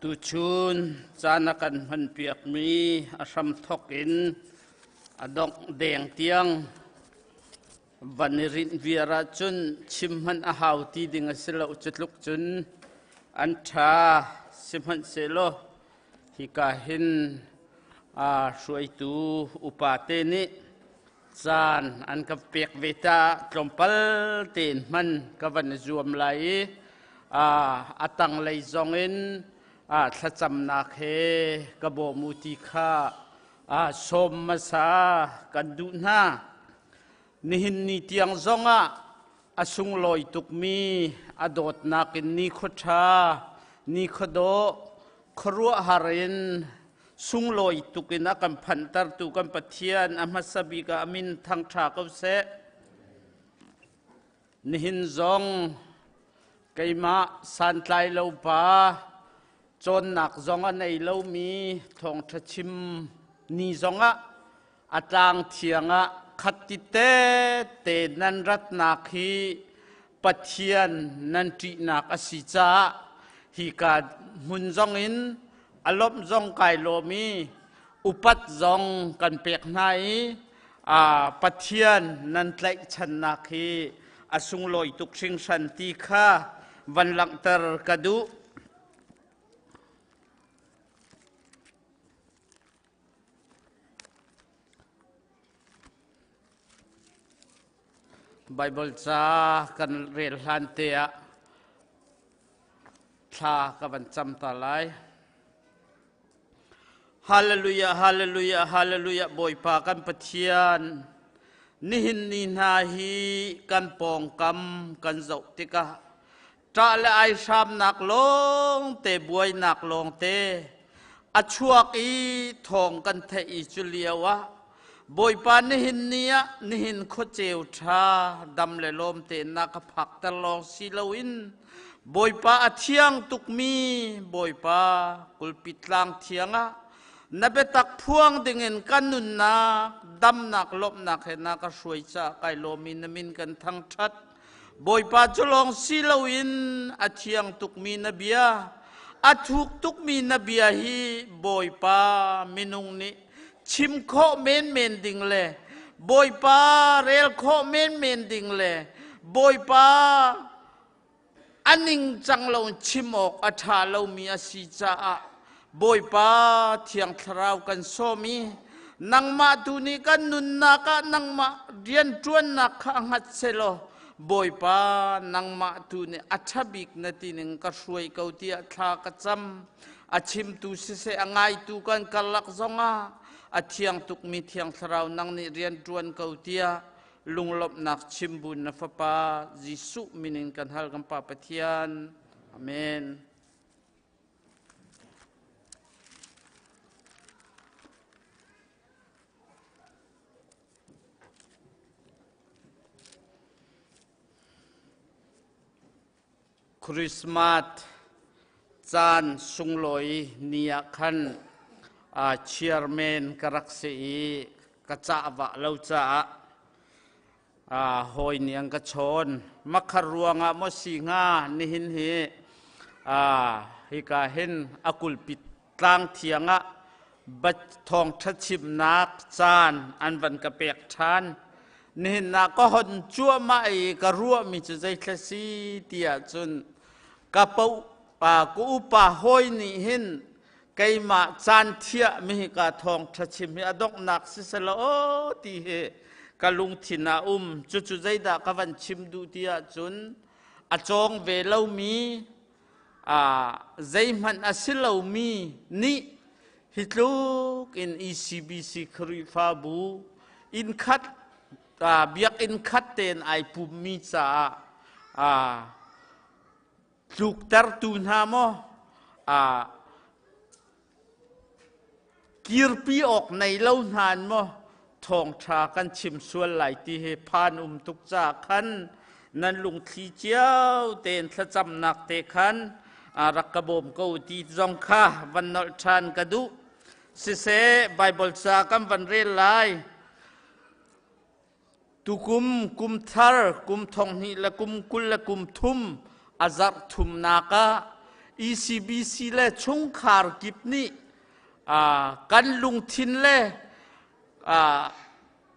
tu chun chana kan man piak mi asam thokin adok deng tiang vanirin viara chun chimhan ahau ti ding asila uchutluk chun antha simhan selo hikahin suai tu upate ni chan an ka pek veta tlompal ten man ka van zuam lai atang lei zongin thacham na khe ka bo muti kha som masa kan du na nihin ni tiang zonga asung loi tukmi adot nakin ni khotha ni khodo khruwa harin sung loi tukina kan phantar tu kan pathian amasabi ka amin thang tha ko se nihin zong kaima san tlai lo pa chon nak zonga nei lo mi thong thachim ni zonga atang thianga khatti te te nan rat na khi pathian nan ti nak asicha hi ka mun zong in alop zong kai lo mi upat zong kan pek nai pathian nan tlai chan na khi asung loi tuk sing shanti kha van lang tar kadu Bible cha kan rel han te a tha ka van cham ta lai Hallelujah hallelujah hallelujah boy pa kan pathian nihin ni na hi kan pong kam kan zau te ka tra le ai sam nak long te buai nak long te achuak i thong kan the i chuliawa boy pa nihin nia nihin kho cheu tha dam le lom te na ka phak ta long si loin boy pa athiang tukmi boy pa kulpitlang thianga nabetak phuang dingen kanun na dam nak lop nak he na ka suai cha kai lomin namin kan thang that boy pa cholong silowin athiang tukmi na bia athuk tukmi na bia hi boy pa minung ni chim kho men ding le boy pa rel kho men ding le boy pa aning changlo chimok atha lo mi asi cha boy pa thiang thrau kan somi nangma tu ni kan nun na ka nangma rian tuan na kha ngat selo boy pa nangma tu ni athabik na tining ka suai kautia tha ka cham achim tu se angai tu kan kalak zonga athiang tuk mi thiang thrau nang ni rian tuan kautia lunglop nak chimbun na fapa jisu minin kan hal kan pa pathian amen Christmas chan sungloi nia khan chairman karakse kacha wa lo cha hoi niang ka chon makharuanga mo singa nihin he hi ka hen akul pit tlang thianga bat thong thachim nak chan an van ka pek than nihin na ko hon chua mai ka ruwa mi che jai thlasi tia chun ka pau ku pa hoi ni hin kaima chan thia mi ka thong thachim hi adok nak si sala o ti he kalung thina chu jai da ka van chim du tia chun achong ve lo mi zai man asilo mi ni hitluk in ECBC khri fa bu in khat biak in khat ten ai pu mi cha luk tar tu na mo kirpi ok nei lo nan mo thong tha kan chim sual lai ti he phan tuk cha khan nan lung thi chiao ten thla cham nak te khan rakabom ko ti zong kha van nol than kadu si se bible cha kam van re lai tukum kum thar kum thong ni la kum kul la kum thum azar thum naka ECBC เลชุงคาร์กิบนี่กันลุงทินเล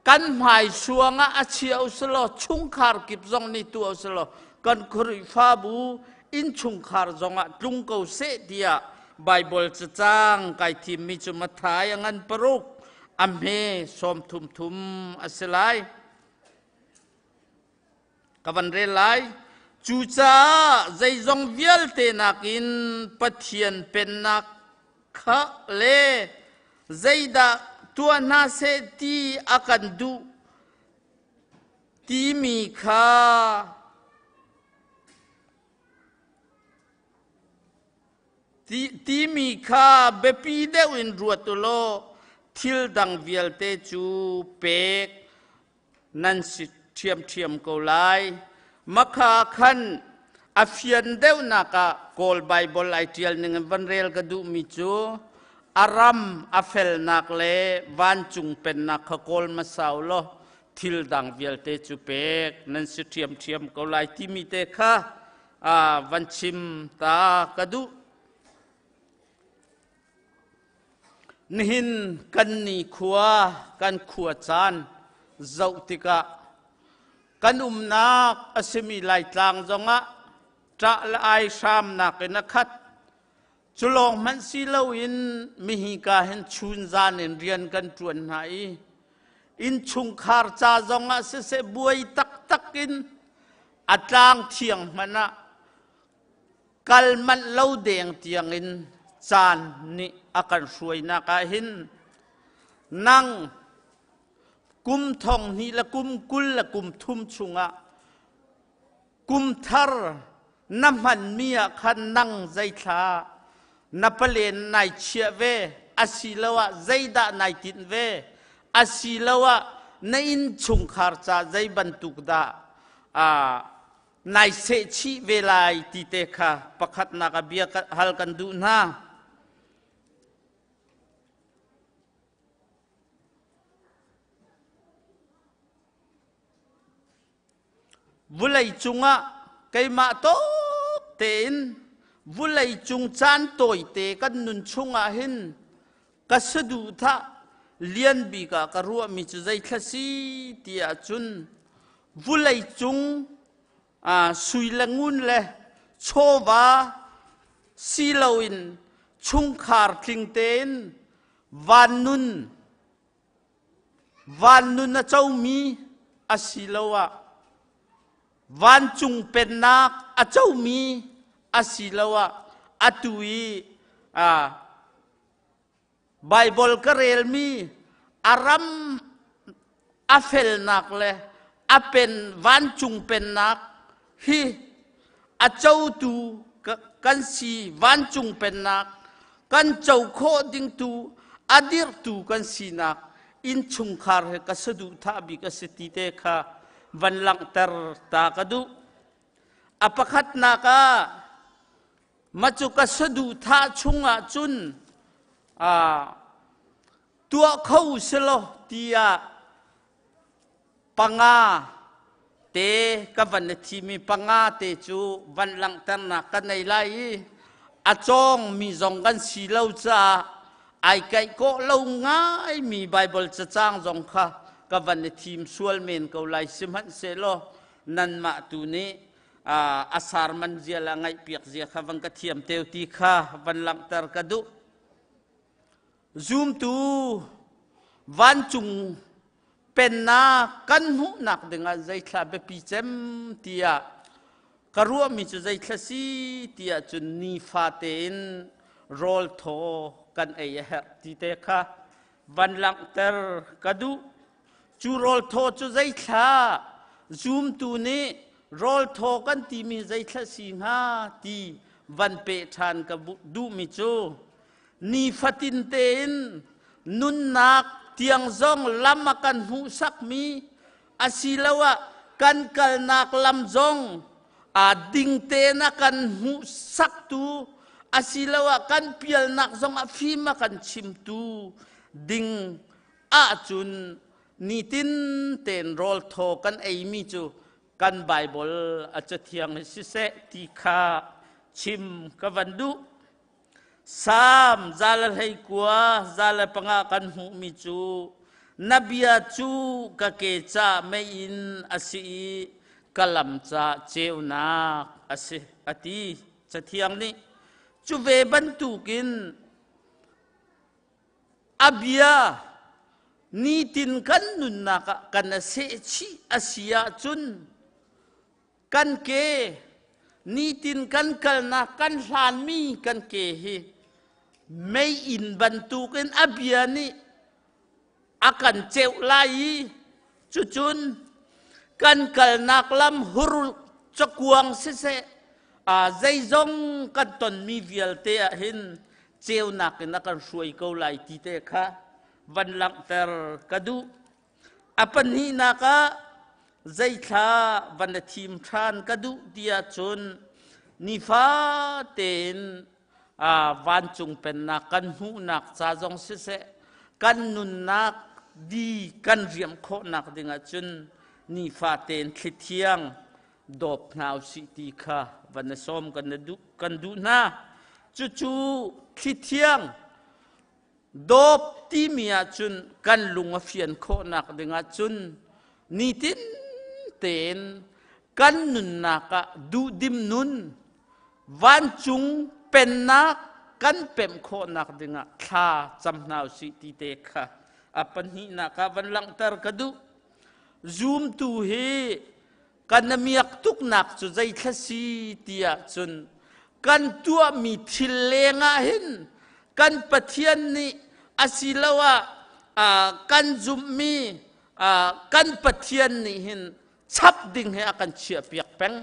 กันหมายช่วงอาเชียวสโลชุงคาร์กิบจงนี่ตัวสโลกันคริฟาบูอินชุงคาร์จงลุงเกาเสเดียไบเบิลจะจ้างไก่ทีมมิจุมาทายงันปรุกอเมสมทุมอัสไลกับวันเรลัยจูจ้าใจจงเวียลเตนักินปะเทียนเป็นนักขะเลใจดาตัวนาเซตีอากันดูตีมีข้าตีมีข้าเบปีเดวินรัวตุโลทิลดังเวียลเตจูเป็กนั่นสิเทียมกูไลมักขาขันอฟิยันเดวนักกอลไบเบิลไอเทียลนึงวันเรลกดูมิจูอารัมอเฟลนักเลวันจุงเป็นนักกอลมาสาวโลทิลดังเวียลเตจูเป็กนั่นสิเทียมกูไลที่มีเตค่ะวันชิมตากดูนินกันนี่ขัวกันขัวจานเจ้าติกะกันนักอาศัยมีหลายทางจงจะละไอชามนักนักขัดจุลองมันสิเลวินมิหิกาเห็นชุนจานเรียนกันจวนไหนอินชุงคาร์จาจงเสบวยตักอินอัตรางเทียงมันกัลมันเล่าเดียงเทียงอินจานนี่อาการสวยนักหินนั่งกุมทองนี่ละกุมกุลละกุมทุ่มชุงกุมทาร์น้ำมันมีขันนั่งใจชานับเลียนในเชียเวอาศิลวะใจดาในตินเวอาศิลวะในอินชุงคาร์จาใจบรรทุกดาในเสชีเวลาติเตค่ะประคัดนักเบียฮัลกันดูนะวุไลจุงไกมาโตเต็นวุไลจุงจานโตยเตกันนุนชุงหินกัสดูทะเลียนบีกากรัวมิจุใจคสีตีอาจุนวุไลจุงสุยละงุนเลโชวาซีลวินชุงคาร์ทิงเตนวานนุนนะเจ้ามีอาศิลวะวันจุงเป็นนักอาเจ้ามีอาศิลวะอาตุยไบเบิลกเรลมีอารัมอาเฟลนักเลยอาเป็นวันจุงเป็นนักฮีอาเจ้าตูกันสีวันจุงเป็นนักกันเจ้าโคดิงตูอาดิรตูกันสีนักอินชุงคาร์กัสดูท่าบิกัสติเตค่ะวันหลังเตอร์ตากดูอภัคัดนักมาจุกัสดูท่าชุงจุนตัวเขาเสลตียปังาเตกับวันที่มีปังาเตจูวันหลังเตอร์นักกันในไลอาจงมีจงกันสีเหล่าจ้าไอ้ไก่ก็เหล่าง่ายมีไบเบิลจะจ้างจงค่ะกับวันทีมส่วนเมนเขาไล่สิมันเซโลนันมาตูนี้อาสารมันเจียละไงเปียกเจียค่ะวันกระเทียมเตียวตีค่ะวันหลังเตอร์กระดูซูมตูวันจุงเป็นนากันหูนักdenganใจคลาเบปีเจมเตียกรัวมีจุใจคลาสีเตียจุนนีฟาเตนโรลโทกันเอเฮตีเตค่ะวันหลังเตอร์กระดูจูโรลโทจูใจคลาซูมตูนี้โรลโทกันตีมีใจคลาสิงหาตีวันเปทานกับดูมิจูนีฟาตินเตนนุนนักเตียงซองลำมากันหูสักมีอาศิลวะกันกัลนักลำซองดิงเตนักกันหูสักตูอาศิลวะกันเปียลนักซองฟีมากันชิมตูดิงอาจุนนิตินเตนโรลโทกันไอมิจูกันไบเบิลอาจจะเทียงสิเสติคา ชิมกวันดุสามซาลให้กัวซาลปังกันหูมิจูนบียจูกะเกจาไม่อินอาศีกะลัมจาเจวนาอาศีอติจะเที่ยงนี้จูเวบันตุกินอาบียนี่ตินกันนุนนักกันเสชีอาศียจุนกันเกนี่ตินกันกัลนักกันลานมีกันเกเฮไม่อินบันตุกินอาบียนี่akan ceu lai cucun kan kal nak lam hurul cakuang sese zai zong kan ton mi vial te hin ceu nak akan suai kau lai ti te kha van lang ter kadu apan hi naka zai tha van thim than kadu dia chun ni fa ten van chung pen nak kan hu nak cha zong sese kan nun nakดีกันเรียมโคนักดิ่งจุนนี่ฟาเตนคิดเที่ยงดบนาวสิติค่ะวันนี้ซ้อมกันดูนะจู่คิดเที่ยงดบที่มีจุนกันลุงเฟียนโคนักดิ่งจุนนี่ตินเตนกันนุนนักดูดิมนุนวันจุงเป็นนักกันเป็นโคนักดิ่งข้าจำนาวสิติเตค่ะapan hi naka van lang tar kadu zoom tu he kan namiak tuk nak chu zai thasi tia chun kan tua mi thilenga hin kan pathian ni asilawa kan zum mi kan pathian ni hin chap ding he akan chia piak peng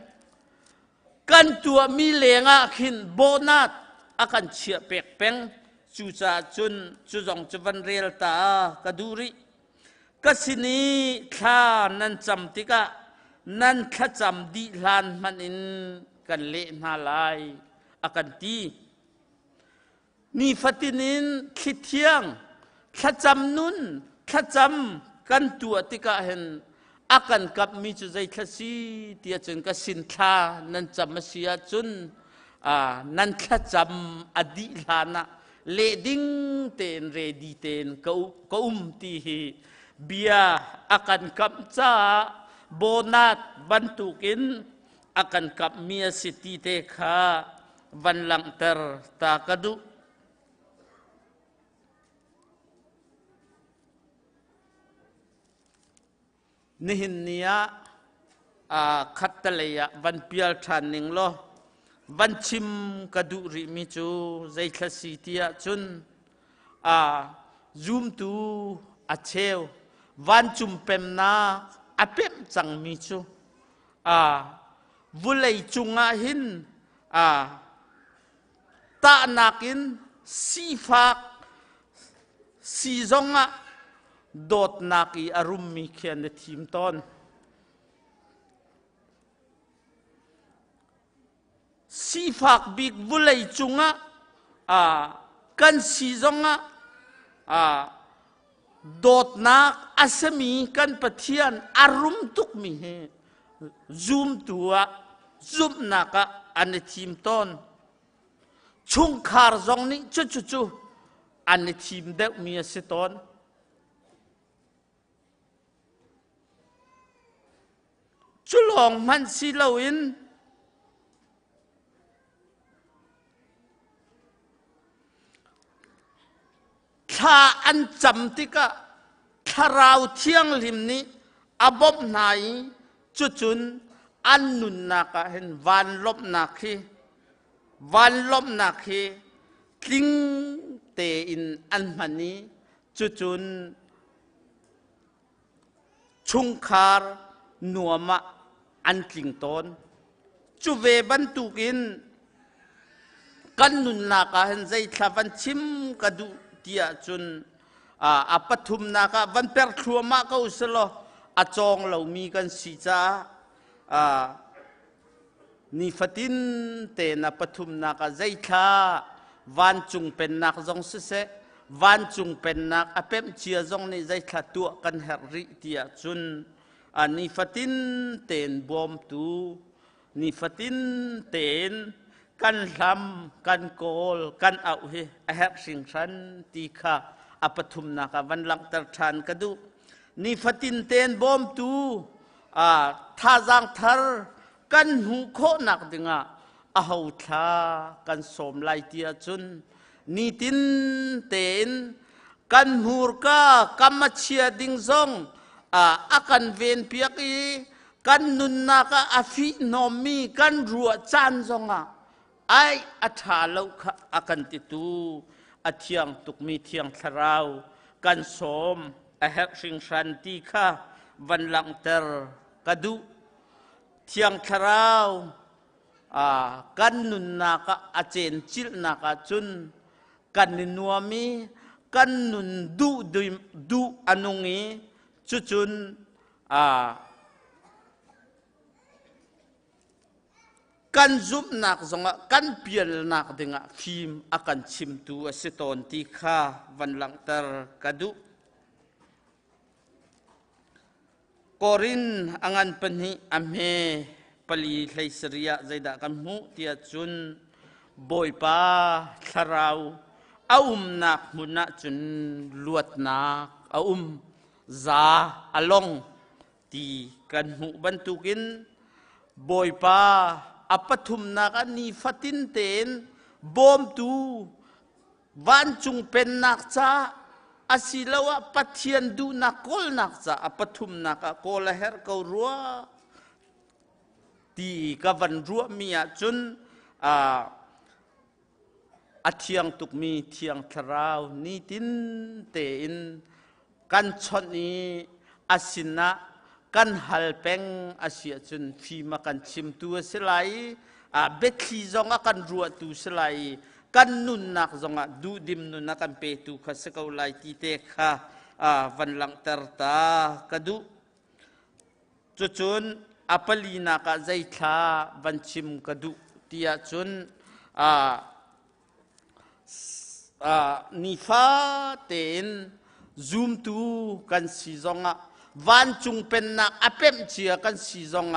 kan tua mi lenga hin bonat akan chia piak peng chu cha chun chu jong chu van rel ta kaduri kasini tha nan cham tika nan kha cham di hlan manin kan le na lai akan ti ni fatinin khithiang kha cham nun kha cham kan tu tika hen akan kap mi chu zai thasi tia chun ka sin tha nan cham sia chun nan kha cham adi hlana le ding ten re di ten ka ti hi bia akan kap cha bonat bantukin akan kap mia city te kha van lang ter ta kadu nihin nia khattaleya van pial than ning lo van chim kadu ri mi chu zai thasi tia chun zoom tu a cheu van chum pem na a pem chang mi chu vulei chunga hin ta nakin si fak si zonga dot naki arum mi khian de thim ton si fak big vulei chunga kan si zonga dot nak asami kan pathian arum tuk mi he zoom tua zoom naka an thim ton chung khar zong ni chu an thim deuh mi se ton chulong man si lawinถ้าอันจำติกะถ้าเราเที่ยงลิมนี้อบไหนจุนอันนุนนักเห็นวันลบนักทิ้งเตอินอันมันนี้จุนชุงคาร์นัวมะอันทิ้งตนจุเวบันตุกินกันนุนนักเห็นใจทวันชิมกระดูเดียจนปฐุมนาคาวันเปิดครัวมาก็อุสโลจองเรามีกันสีจ้านิฟตินเตนะปฐุมนาคาใจข้าวันจุงเป็นนักจงเสวันจุงเป็นนักเป็มเชียจงในใจข้าตัวกันเฮริเดียจนนิฟตินเตนบอมตูนิฟตินเตน กันลำกันโกลกันเอาเฮอแฮกสิงชันตีค่ะอปทุมนักวันหลังตรชานกระดูนี่ฟัตินเตนบอมตูท่าจังทาร์กันหูโคนักดึงอาหูท่ากันสมไลเตียจุนนี่ตินเตนกันหูร์กากำมัดเชียดิงซงอากันเวนเปียกีกันนุนนักอาฟิโนมีกันรัวจานซงไออัฐาเลวขอากันติตูอาเทียงตุกมีเทียงทราวกันสมอาเฮกสิงชันตีค่ะวันหลังเตอร์กระดูเทียงทราวกันนุนนักอาเจนจิลนักจุนกันนินัวมีกันนุนดูอนุงีจุนกันซุบนักจงกันเปลี่ยนนักดึงฟิล์มอากันชิมตัวสิตอนที่ข้าวันหลังเตอร์กระดูกอรินอังันปนิอเมปลีไลสริยะใจดักันหูเตียจุนบอยป้าทาราวเอานักมุนัจุนลวดนักเอาซาอลงตีกันหูบรรทุกินบอยป้าอปทุมนักนี่ฟัตินเตนบอมตูวันจุงเป็นนักจ้าอาศิลวะปัทยันดูนักโกลนักจ้าอปทุมนักโกลเฮร์กรัวตีกับวันรัวมีจุนอาเทียงตุกมีเทียงทราวนี่ตินเตนกันชนนี้อาศินะกันฮัลเป็งอาเซียจุนฟีมากันชิมตัวสลายเบคลีจงกันรัวตัวสลายกันนุนนักจงดูดิมนุนนักกันเปตูข้าสกาวไลตีเตค่ะวันหลังเตอร์ตากระดูจุนอัปลีนักใจท่าวันชิมกระดูที่จุนนิฟาเตนซูมตูกันซีจงวันจุงเป็นนักอเปมเชียกันซีจง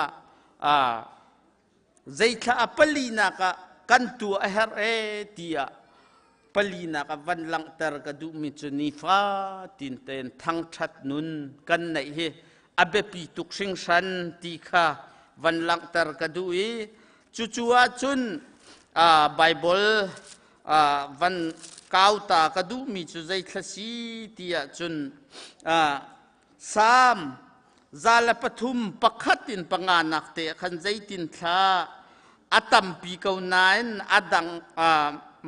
ใจท่าอัปลีนักกันตัวเฮร์ตีปลีนักวันหลังเตอร์กระดูมิจุนิฟาตินเตนทั้งชัดนุนกันไหนเฮอเบปีตุกชิงชันตีค่ะวันหลังเตอร์กระดูจู่ๆจุนไบเบิลวันก้าวตากระดูมิจุใจทศีตีจุนสามซาลปทุมปักขัดินปังานักเตะขันใจตินท่าอาตัมปีเกานายนอาดัง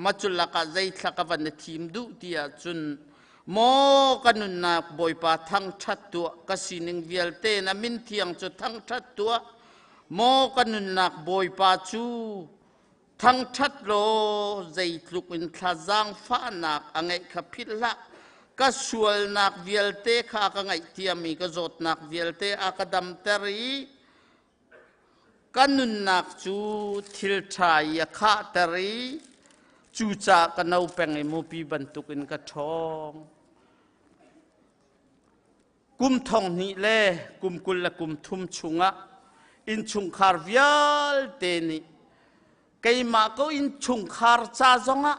มาจุลกะใจทากวันทีมดูตีจุนโมกันนุนนักบอยปาทั้งชัดตัวกสินิงเวลเตนมินเทียงจุทั้งชัดตัวโมกันนุนนักบอยปาจูทั้งชัดโลใจลุกอินทาจังฟ้านักอังไงขพิละก็สวลนักเวลเตข้ากังไงเทียมีก็จดนักเวลเตอากาดัมเตรีกันนุนนักจูทิลชายข้าเตรีจูจ่ากันเอาแปงไอมูปีบรรทุกอินกระทองกุมทองนี่เล่กุมกุลและกุมทุมชุงะอินชุงคาร์วิลเตนีไกมาก็อินชุงคาร์จ้าจงะ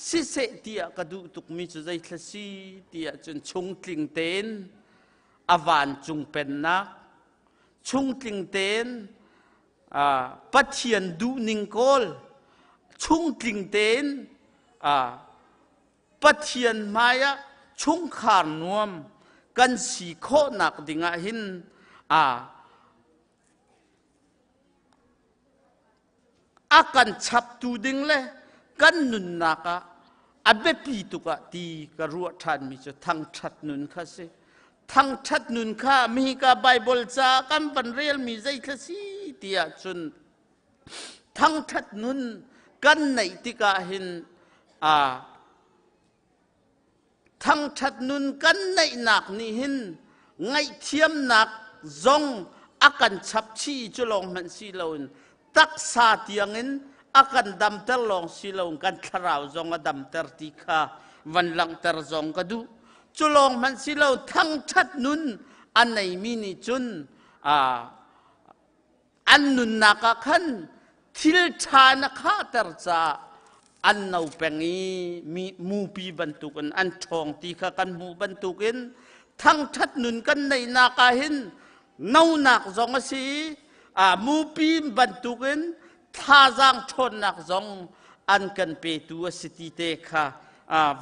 สิเสตียกระดูตุกมีจุใจทศีตียจนชุงติงเตนอวานจุงเป็นนักชุงติงเตนปัทยันดูนิงโกลชุงติงเตนปัทยันมายะชุงคาร์นวมกันสีโคนักดิงหินอากันชับตูดิงเลยกันนุนนักอเบปีตุกะตีกรัวทันมิจะทั้งชัดนุนข้าสิทั้งชัดนุนข้ามีกาไบเบิลจ้ากันบันเรียลมีใจข้าสิตียจุนทั้งชัดนุนกันในติกาหินทั้งชัดนุนกันในนักนี่หินไงเทียมนักจงอากันชับชีจุลองมันสีลนตักษาเตียงอินอากันดำเตอร์ลองสีลงกันคราวจงดำเตอร์ติกาวันหลังเตอร์จงกระดูจุลองมันสีลงทั้งชัดนุนอันไหนมีนิจุนอันนุนนักขัน ทิลชานะข้าเตอร์จาอันนาเปงีมีมูปีบรรทุกันอันชองตีข้ากันมูบรรทุกันทั้งชัดนุนกันในนาคาหินนาหนักจงสีมูปีบรรทุกันท่าจางชนนักจงอันกันเปตัวสติเตค่ะ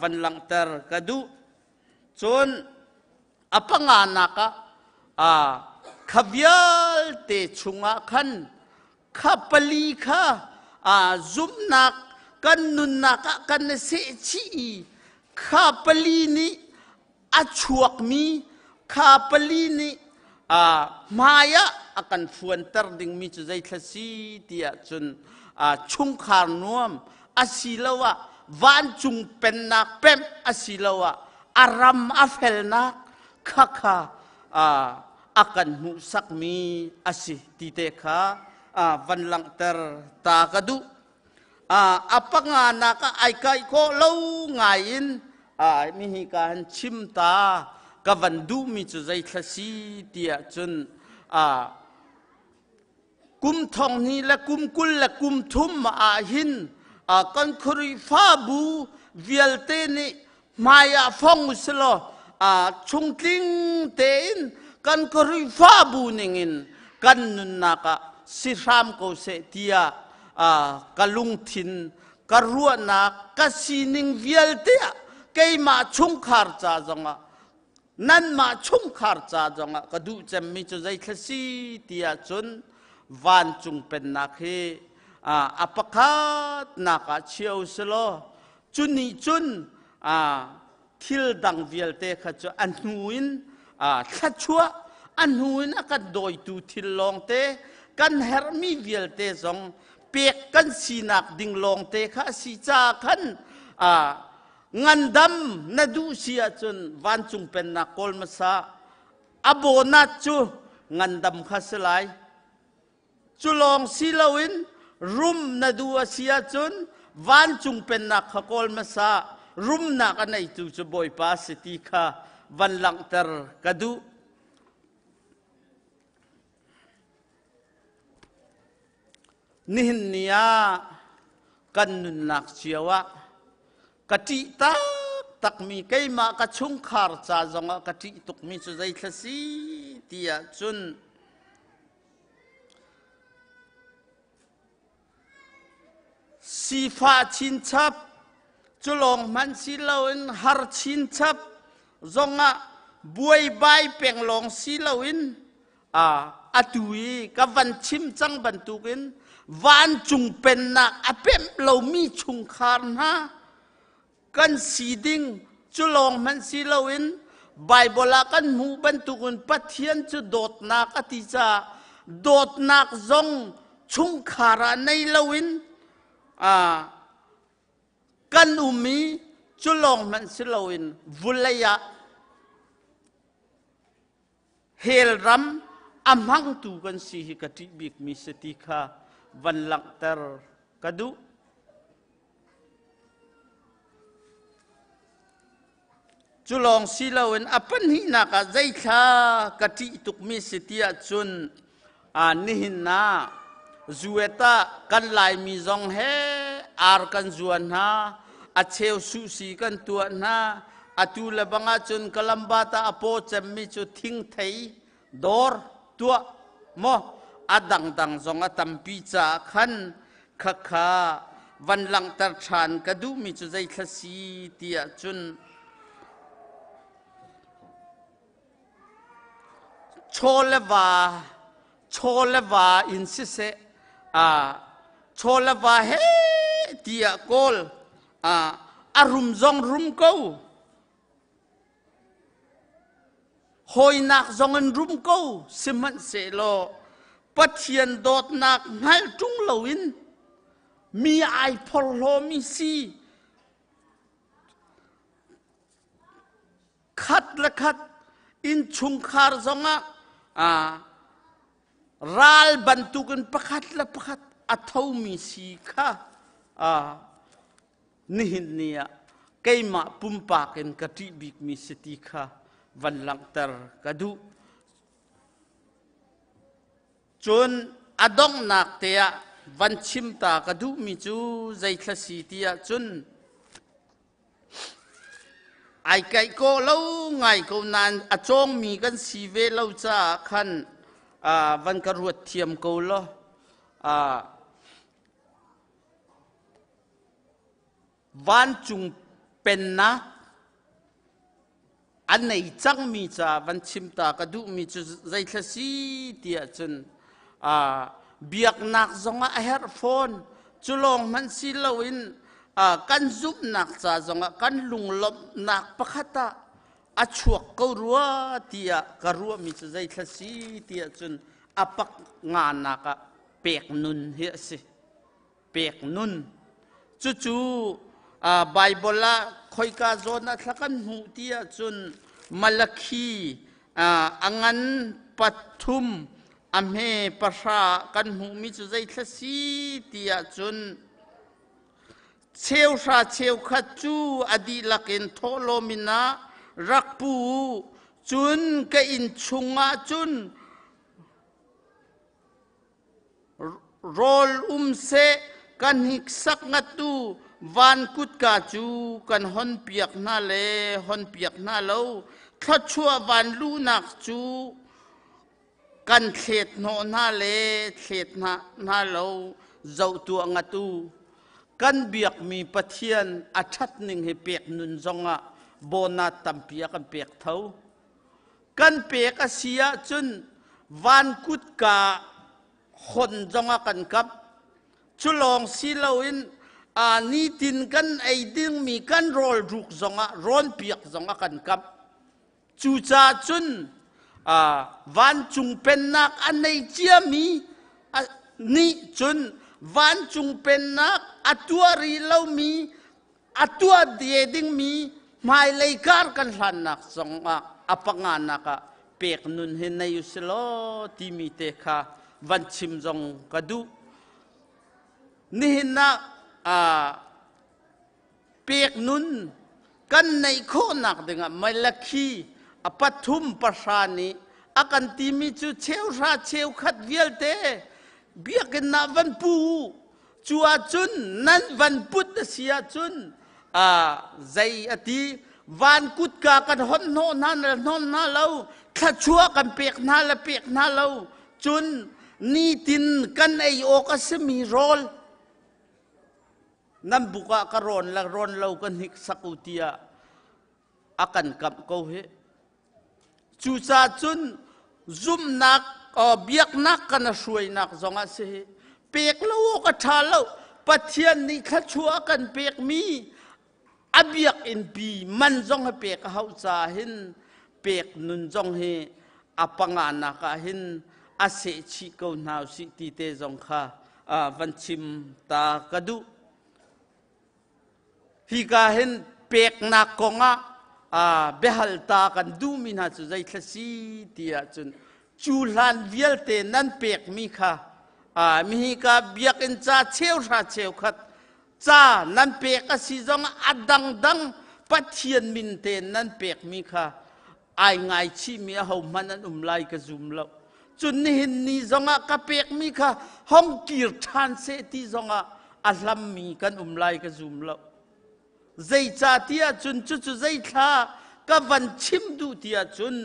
วันหลังเตอร์กระดูจนอปังานักขวิลเตชุงะขันข้าปลีข้าจุมนักกันนุนนักกันเสชีข้าปลีนี้อชวกมีข้าปลีนี้มายะakan fuan terding mi cu zai thasi tia chun chung khar nuam asilawa van chung pen nak pem asilawa aram afel nak khakha akan mu sak mi asi tite kha van lang ter ta kadu apanga naka ai kai ko lo ngain mi hi kan chim ta ka van du mi chu zai thasi tia chunกุมทองนี้และกุมกุลและกุมทุ่มมาหินกันครุยฟ้าบูเวียลเตนิมายาฟองสโลชงติงเตนกันครุยฟ้าบูนิงินกันนุนนักสิรามโกเสตียกลุงทินกรัวนักกสีนิงเวียลเตะเกยมาชงขารจ้าจงนั่นมาชงขารจ้าจงก็ดูจะมีจุดใจทศีตียจนวันจุงเป็นนักเฮอปคัดนักเชียวสโลจุนนี่จุนทิลดังเวียลเตขจอันหูอินทัดชัวอันหูอินกันโดยตูทิลลองเตกันเฮรมีเวียลเตจงเปียกกันสีนักดิ่งลองเตข้าสีจ้าขันงันดำนาดูเสียจนวันจุงเป็นนักกอลมาซาอโบนัดจูงันดำข้าสลายจุลองสิลาวินรุมนาดูเสียจนวันจุงเป็นนักขกอลมาซารุมนักอันไหนจูจะบ่อยป้าสติข้าวันหลังเตอร์กระดูนิหเนียกันนุนนักเชียวะกะทิตักมีใครมากระชุ่งขารจ้าจงกะทิตุกมีสุดใจทศีตียจุนสีฟ้าชินชับจุลงมันสีเหลาอินหารชินชับจงบวยใบเป่งลงสีเหลาอินอตุยกับวันชิมจังบรรทุกินวันจุงเป็นนักอเปมเรามีชุงคารนะกันสีดิ่งจุลงมันสีเหลาอินใบบลากันหูบรรทุกินปัทเทียนจุโดดนักอติจาโดดนักจงชุงคาราในเหลาอินกันอุมีจุลงมันสิลาวินวุลยะเฮลรัมอัมหังตูกันสิฮิกติบิกมิสติคาวันหลังเตอร์กระดูจุลงสิลาวินอปันหินักใจข้ากติตุกมิสติอาจุนนิหินาจูเอต้ากันลายมีจงเฮอาร์กันจวนฮาอาเชลสุสีกันตัวนะอาตูเลบังอาจุนกลัมบาตาอโปเจมิจุทิ้งไทยดอร์ตัวโมอาดังดังจงอาตัมปีจาขันขคาวันหลังตัดชานกระดูมีจุใจทศีตียจุนโชเลวาอินซิเซโชลวาเฮตียกอลอารุมจงรุมกูหอยนักจงรุมกูสิมันเสโลปัทเทียนโดดนักไงจุงลวินมีไอพอลโลมิซีขัดละขัดอินชุงคาร์จงรัลบรรทุกันประคัดละประคัดอัฐามีสีข้านิหินเนียเกยมาปุ่มปากันกติบิกมีสติข้าวันหลังเตอร์กระดูจนอดองนักเตีย วันชิมตากระดูมีจูใจทสีเตียจุนไอไก่โกเล่าไงก็นานอจงมีกันสีเวเล่าจ้าขันวันกระรวดเทียมกูล่ะวันจุงเป็นนะอันไหนจังมีจ้าวันชิมตากระดูมีจูใจทสีเตียจุนเบียกหนักจงเฮดโฟนจุลงมันสิลวินกันซุบหนักจ้าจงกันลุงลบหนักปะขัตอาชวกก็รัวเตียก็รัวมีจะใจทสีเตียจนอปักงานนักเปียกนุนเฮียสิเปียกนุนจู่ไบเบิลละคอยกาโซนัทกันหูเตียจนมาลคีอังันปัทุมอเมปะชากันหูมีจะใจทสีเตียจนเชวชาเชวขัดจูอดีลักอินโทโลมินารักปูจุนกอินชุงอาจุนโรลเซกันหิกสักงัดตูวันกุดกาจูกันฮอนเปียกนาเลฮอนเปียกนาเลวขัดชัววันลูนักจูกันเขตโนนาเลเขตนาเลวเจ้าตัวงัดตูกันเบียกมีปะเทียนอาชัดหนึ่งให้เปียกนุนจงะโบนาตัมเปียกันเปียกเท้ากันเปียกอาเซียจนวันกุดกาคนจงะกันกับชุลองสิลาวินนี่ตินกันไอดิ้งมีกันโรลรุกจงะร้อนเปียกจงะกันกับจูจ่าจนวันจุงเป็นนักอันในเจียมีนี่จนวันจุงเป็นนักอัตัวรีเลามีอัตัวเดียดิ้งมีไม่เลยการกันหลันนักสองอปังงานนักเปียกนุนเห็นในยุสโลที่มีเตค่ะวันชิมจงกระดูนี่เห็นนะเปียกนุนกันในโคนักดึงไม่ละขี้ปัทุมประชานีอากันที่มีจูเชวราเชวขัดเวียลเตเบียกันนาวันปูจัวจุนนั้นวันพุธเสียจุนใจอธิวันกุดกากันหอนโนนั่นนนน่าเราถ้าชัวกันเปียกน่าละเปียกน่าเราจุนนี่ตินกันไอโอกสมีโรลนั่นบุกกะรอนละรอนเรากันหิกสักุติยาอากันกับเขาเหจูซาจุนซุมนักเบียกนักกันช่วยนักสองอาเสเปียกเราก็ทาเราปะเทียนนี่ข้าชัวกันเปียกมีอเบียกอินปีมันจงให้เปียกเขาจ่าหินเปียกนุนจงให้อปังงานนักหินอาเสชิโกนาวสิติเตจงค่ะวันชิมตากระดูฮิกาหินเปียกนักกงเบฮัลตากันดูมินาจุใจทสีเตียจุนจูลันเวียลเตนันเปียกมีค่ะมีฮิกาเบียกอินจ่าเชวชาเชวขัดจ้านั่นเปียกสิจงอดังดังปัทเทียนมินเตนนั่นเปียกมีค่ะไอไงชีมีเอามันนั่นไลกระซุมเราจุนนี่นี่จงกะเปียกมีค่ะห้องกีร์ทานเซติจงอัลลัมมีกันไลกระซุมเราใจจ่าเตียจุนจุใจท่ากับวันชิมดูเตียจุน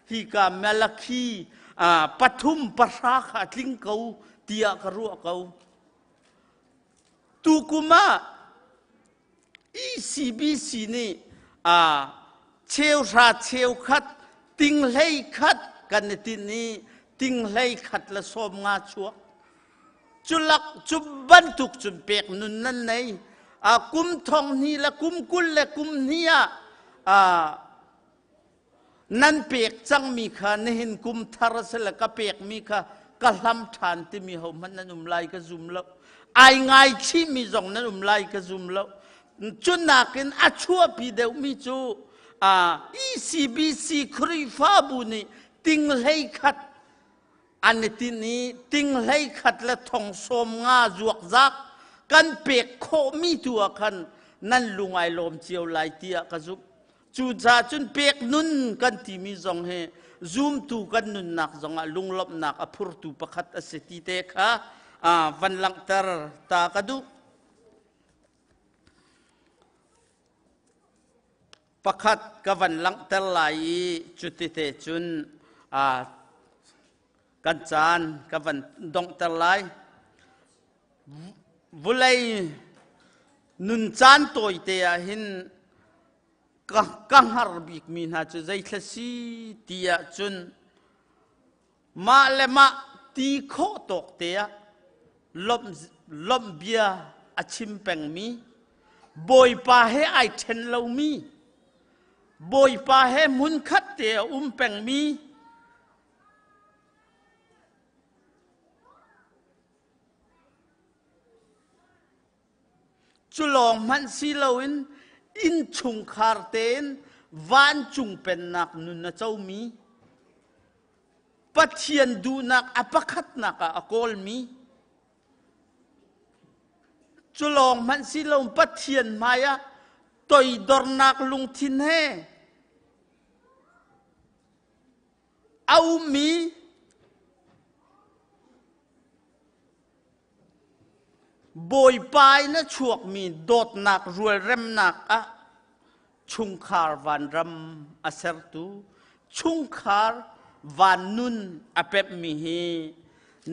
ฮิกาเมลักีปฐุมปราคาทิงเขาเตียกรัวเขาตูกุมา ECBC นี่เชวชาเชวขัดติงเลยขัดกันในที่นี้ติงเลยขัดละสมงาชัวจุลักจุบันทุกจุเปียกนุนนั่นในกุมทองนี่ละกุมกุลละกุมนี่นั่นเปียกจังมีค่ะในเห็นกุมทารสละก็เปียกมีค่ะกะลำทานที่มีเขามันนั่นไลก็ซุมแล้วไอไงที่มีจงนั้นไลก็ซุมแล้วจนนักอัชัวปีเดียวมีจูECBC ครีฟ้าบุนีติงเลยขัดอันที่นี้ติงเลยขัดและทองสมงาจวกจักกันเปียกโคมีตัวกันนั่นลุงไอลมเจียวลายเตียกระซุบจูจ่าจุนเปียกนุนกันที่มีจงเฮซูมตูกันนุนนักจงลุงลบนักอภุรตูประคัตอสติเตค่ะ วันหลังเตอร์ตากระดูประคัดกับวันหลังเตอร์ไหลจุดที่เตจุนกันจานกับวันดงเตอร์ไหลบุไลนุนจานตัวเตียหินกังฮาร์บิกมีนาจุใจทศีเตียจุนมาเลมาตีโคตกเตียลมเบียอาชิมแปงมีบอยปาเฮไอเทนเลามีบอยปาเฮมุนคัดเตียแปงมีจุลองมันสิเลวินอินชุงคาร์เตนวันจุงเป็นนักนุนเจ้ามีปัทเทียนดูนักอปคัดนักอโกลมีจุลองมันสิเลวปัทเทียนมายะต่อยดอร์นักลุงทินเฮเอามีบอยปายนะชวกมีโดดหนักรวยเร็มหนักชุงคาร์วันรำอาเซรตูชุงคาร์วันนุนอเปบมีฮี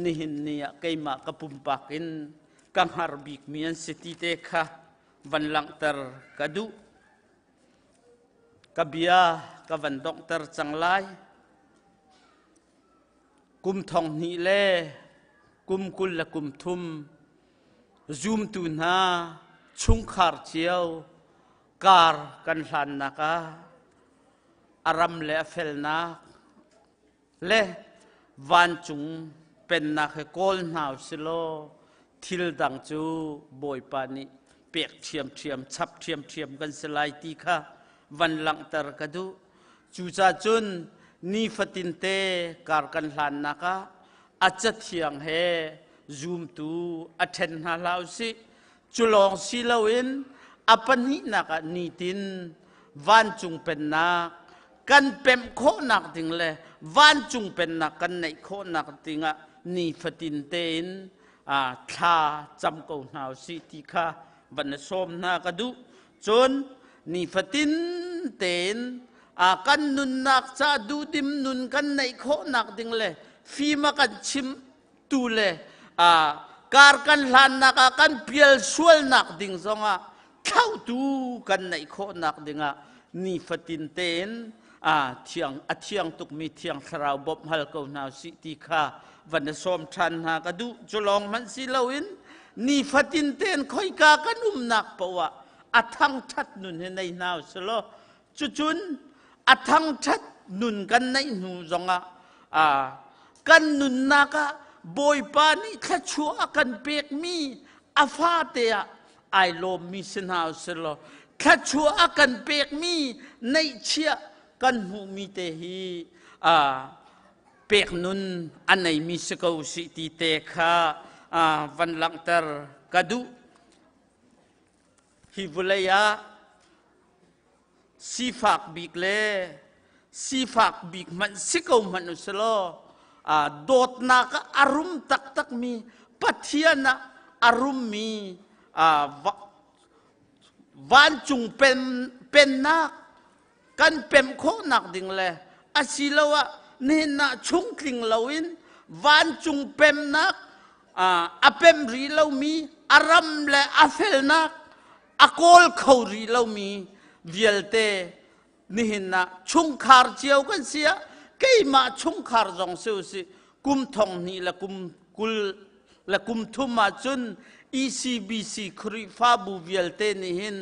นิหินเนียไกมากระปุ่มปักินกังฮาร์บิกมีอันสติเตคะวันหลังเตอร์กระดูกะเบียกะวันดอกเตอร์จังไลกุมทองนี่เล่กุมกุลและกุมทุมซูมตูนาชุงคาร์เชียวการกันสันนักอารัมเลเฟลนักเลวันจุงเป็นนักโกลนาวสิโลทิลดังจูบอยปานิเปียกเทียมชับเทียมกันสลายตีค่ะวันหลังตรกดูจูจาจุนนีฟตินเตการกันสันนักอาจจะเทียงเฮซูมตูอัเทนฮาลาวสิจุลองสิลาวินอปันหินักนีตินวันจุงเป็นนักกันเป็นโคนักติงเลยวันจุงเป็นนักกันในโคนักติงนีฟตินเตนท่าจำกูนาวสิติค่ะวันสมนากดูจนนีฟตินเตนกันนุนนักจะดูดิมนุนกันในโคนักติงเลยฟีมากันชิมตูเลยการกันหลานนักกันเปียลสวลนักดิ่งซงเข้าตูกันในโคนักดิ่งนี่ฟตินเตนเทียงตุกมีเทียงคราวบบฮัลกูนาวสิติค่ะวันสมชันหากดูจุลองมันสิลาวินนี่ฟตินเตนคอยกากันนักปะวะทั้งชัดนุนในนาวสโลจุนทั้งชัดนุนกันในหูซงกันนุนนักบอยปานี่แค่ชัวกันเปียกมีอาฟาเตียไอโลมีสนาวสโลแค่ชัวกันเปียกมีในเชียกันหูมีเตฮีเปียกนุนอันไหนมีสกาวสิติเตค่ะวันหลังเตอร์กระดูฮิบุเลยะสีฝากบิกเล่สีฝากบิกมันสกาวมันอุสโลโดดนักอารมณ์ตักมีปัทยานะอารมณ์มีวันจุงเป็นนักกันเป็นโคนักดิ่งเลยอาศิลวะนี่นะชุงคลิงลาวินวันจุงเป็นนักอเป็นรีลามีอารมณ์และอเฟลนักอโกลเขารีลามีเวียลเตนี่นะชุงคาร์เจียวกันเสียไก่มาชุงคาร์จงเสียวสิกุมทองนี่และกุมกุลและกุมทุมาจุน ECBC คริฟาบูเวลเตนี่หิน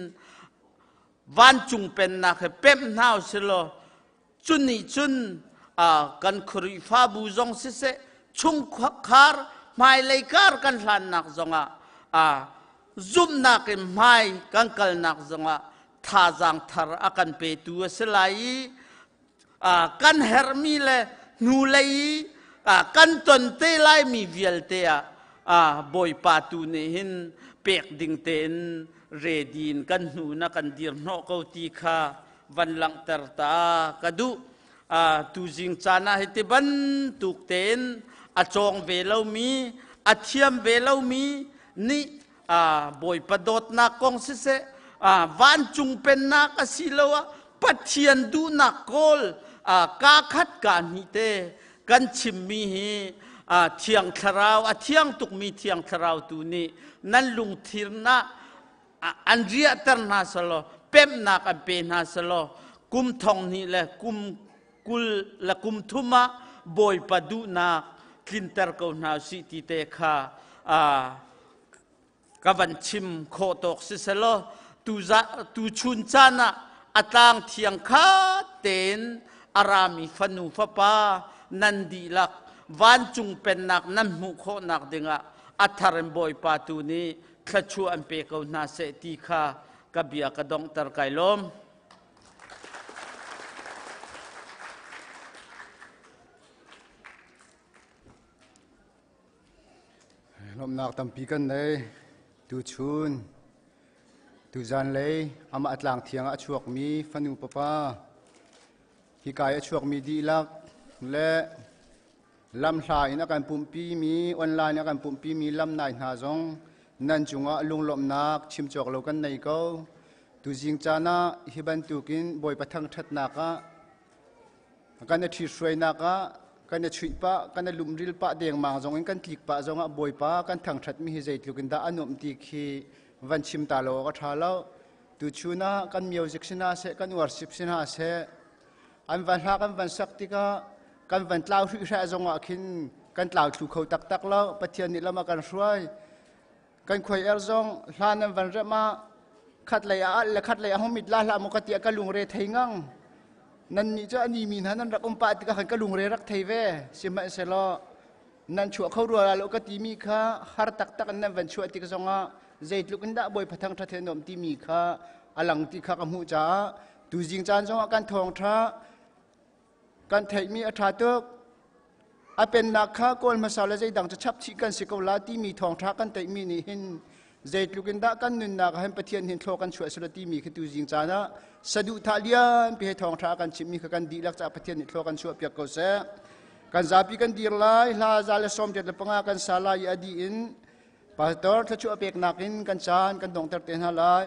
วันจุงเป็นนักเป็มนาวสิโลจุนนี่จุนกันคริฟาบูจงเสชุงคาร์ไม่เลยการกันหลานนักจงซุมนักไม่กันกัลนักจงท่าจังทาร์กันเปตัวสลายกันเฮร์มีเลนูเลยกันตนเตไลมีเวลเตบอยปาตูเนหินเปียกดิ่งเตนเรดีนกันหนูนักันดีร์นอกเอาตีค่ะวันหลังเตอร์ตากระดูตูจิงจานาเหตุบันตุกเตนจองเวลามี a thiam ve lo mi ni boi padot na kong se van chung pen na ka silowa pathian du na kol ka khat ka ni te kan chim mi hi thiang tharau thiang tuk mi thiang tharau tu ni nan lung thir na an ria tar na salo pem na ka pe na salo kum thong ni le kum kul la kum thuma boi padu na kintar ko na si ti te kha kavan chim kho tok si salo tu chun chana atang thiang kha ten arami fanu fapa nandi lak van chung pen nak nan mu kho nak dinga atharam boi pa tu ni thachu an pe ko na se ti kha kabia ka dong tar kailom lom nak tampi kan nei tu chun tu zan lei ama atlang thiang a chuak mi fanu papa hi kai a chuak mi di lak le lam hla ina kan pumpi mi online kan pumpi mi lam nai na zong nan chunga lunglom nak chim chok lo kan nei ko tu jing chana hi ban tu kin boi pathang that naka kan thi shroi naka kan chui pa kan lumril pa deng mang zong in kan klik pa zong a boi pa kan thang that mi hi zait lukin da anom ti khi van chim ta lo ka thalo tu chuna kan music sina se kan worship sina se an van ha kan van sakti ka kan van tlau hri hra zong a khin kan tlau thu khau tak tak lo pathian ni lama kan hruai kan khoi er zong hlan an van rama khat lai a le khat lai a homit la la mo ka ti ka lung re theingang nan ni cha ni min hanan rak pa ti ka khan ka lung re rak thei ve sima se lo nan chu khau ru la lo ka ti mi kha har tak tak nan van chu ti ka zonga zait lukin da boi pathang tha thenom ti mi kha alang ti kha ka mu cha tu jing chan zonga kan thong tha kan thei mi a tha tok a pen na kha kol masala zai dang cha chap chi kan se ko la ti mi thong tha kan tei mi ni hin zait lukin da kan nun na han pathian hin thlo kan chu asula ti mi khi tu jing chana sadu thalian pe thong tha kan chim mi kha kan di lak cha pathian ni thlo kan chu pyak ko se kan zapi kan dir lai la za le som jet le panga kan sala ya di in pastor tha chu pek nakin kan chan kan dong ter ten halai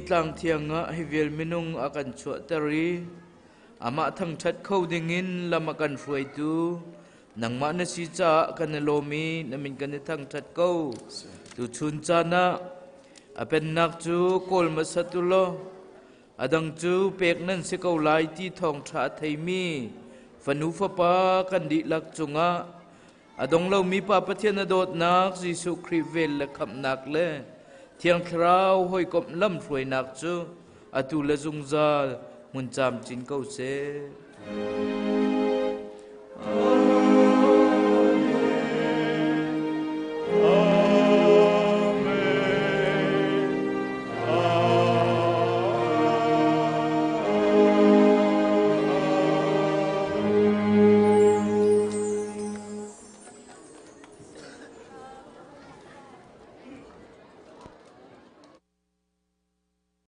tlang thiang nga hivel minung akan chua tari ama thang that khâu dingin lama kan ruai tu nang ma na si cha kan lomi namin kan thang that ko tu chun cha na apen nak chu kol masatulo adang chu pek nan se ko lai ti thong tha thei mi fanu fa pa kan di lak chunga adong lo mi pa pathian adot nak jisu khri vel la kham nak le thiang thrau hoi kom lam ruai nak chu atu la zung za mun cham chin ko se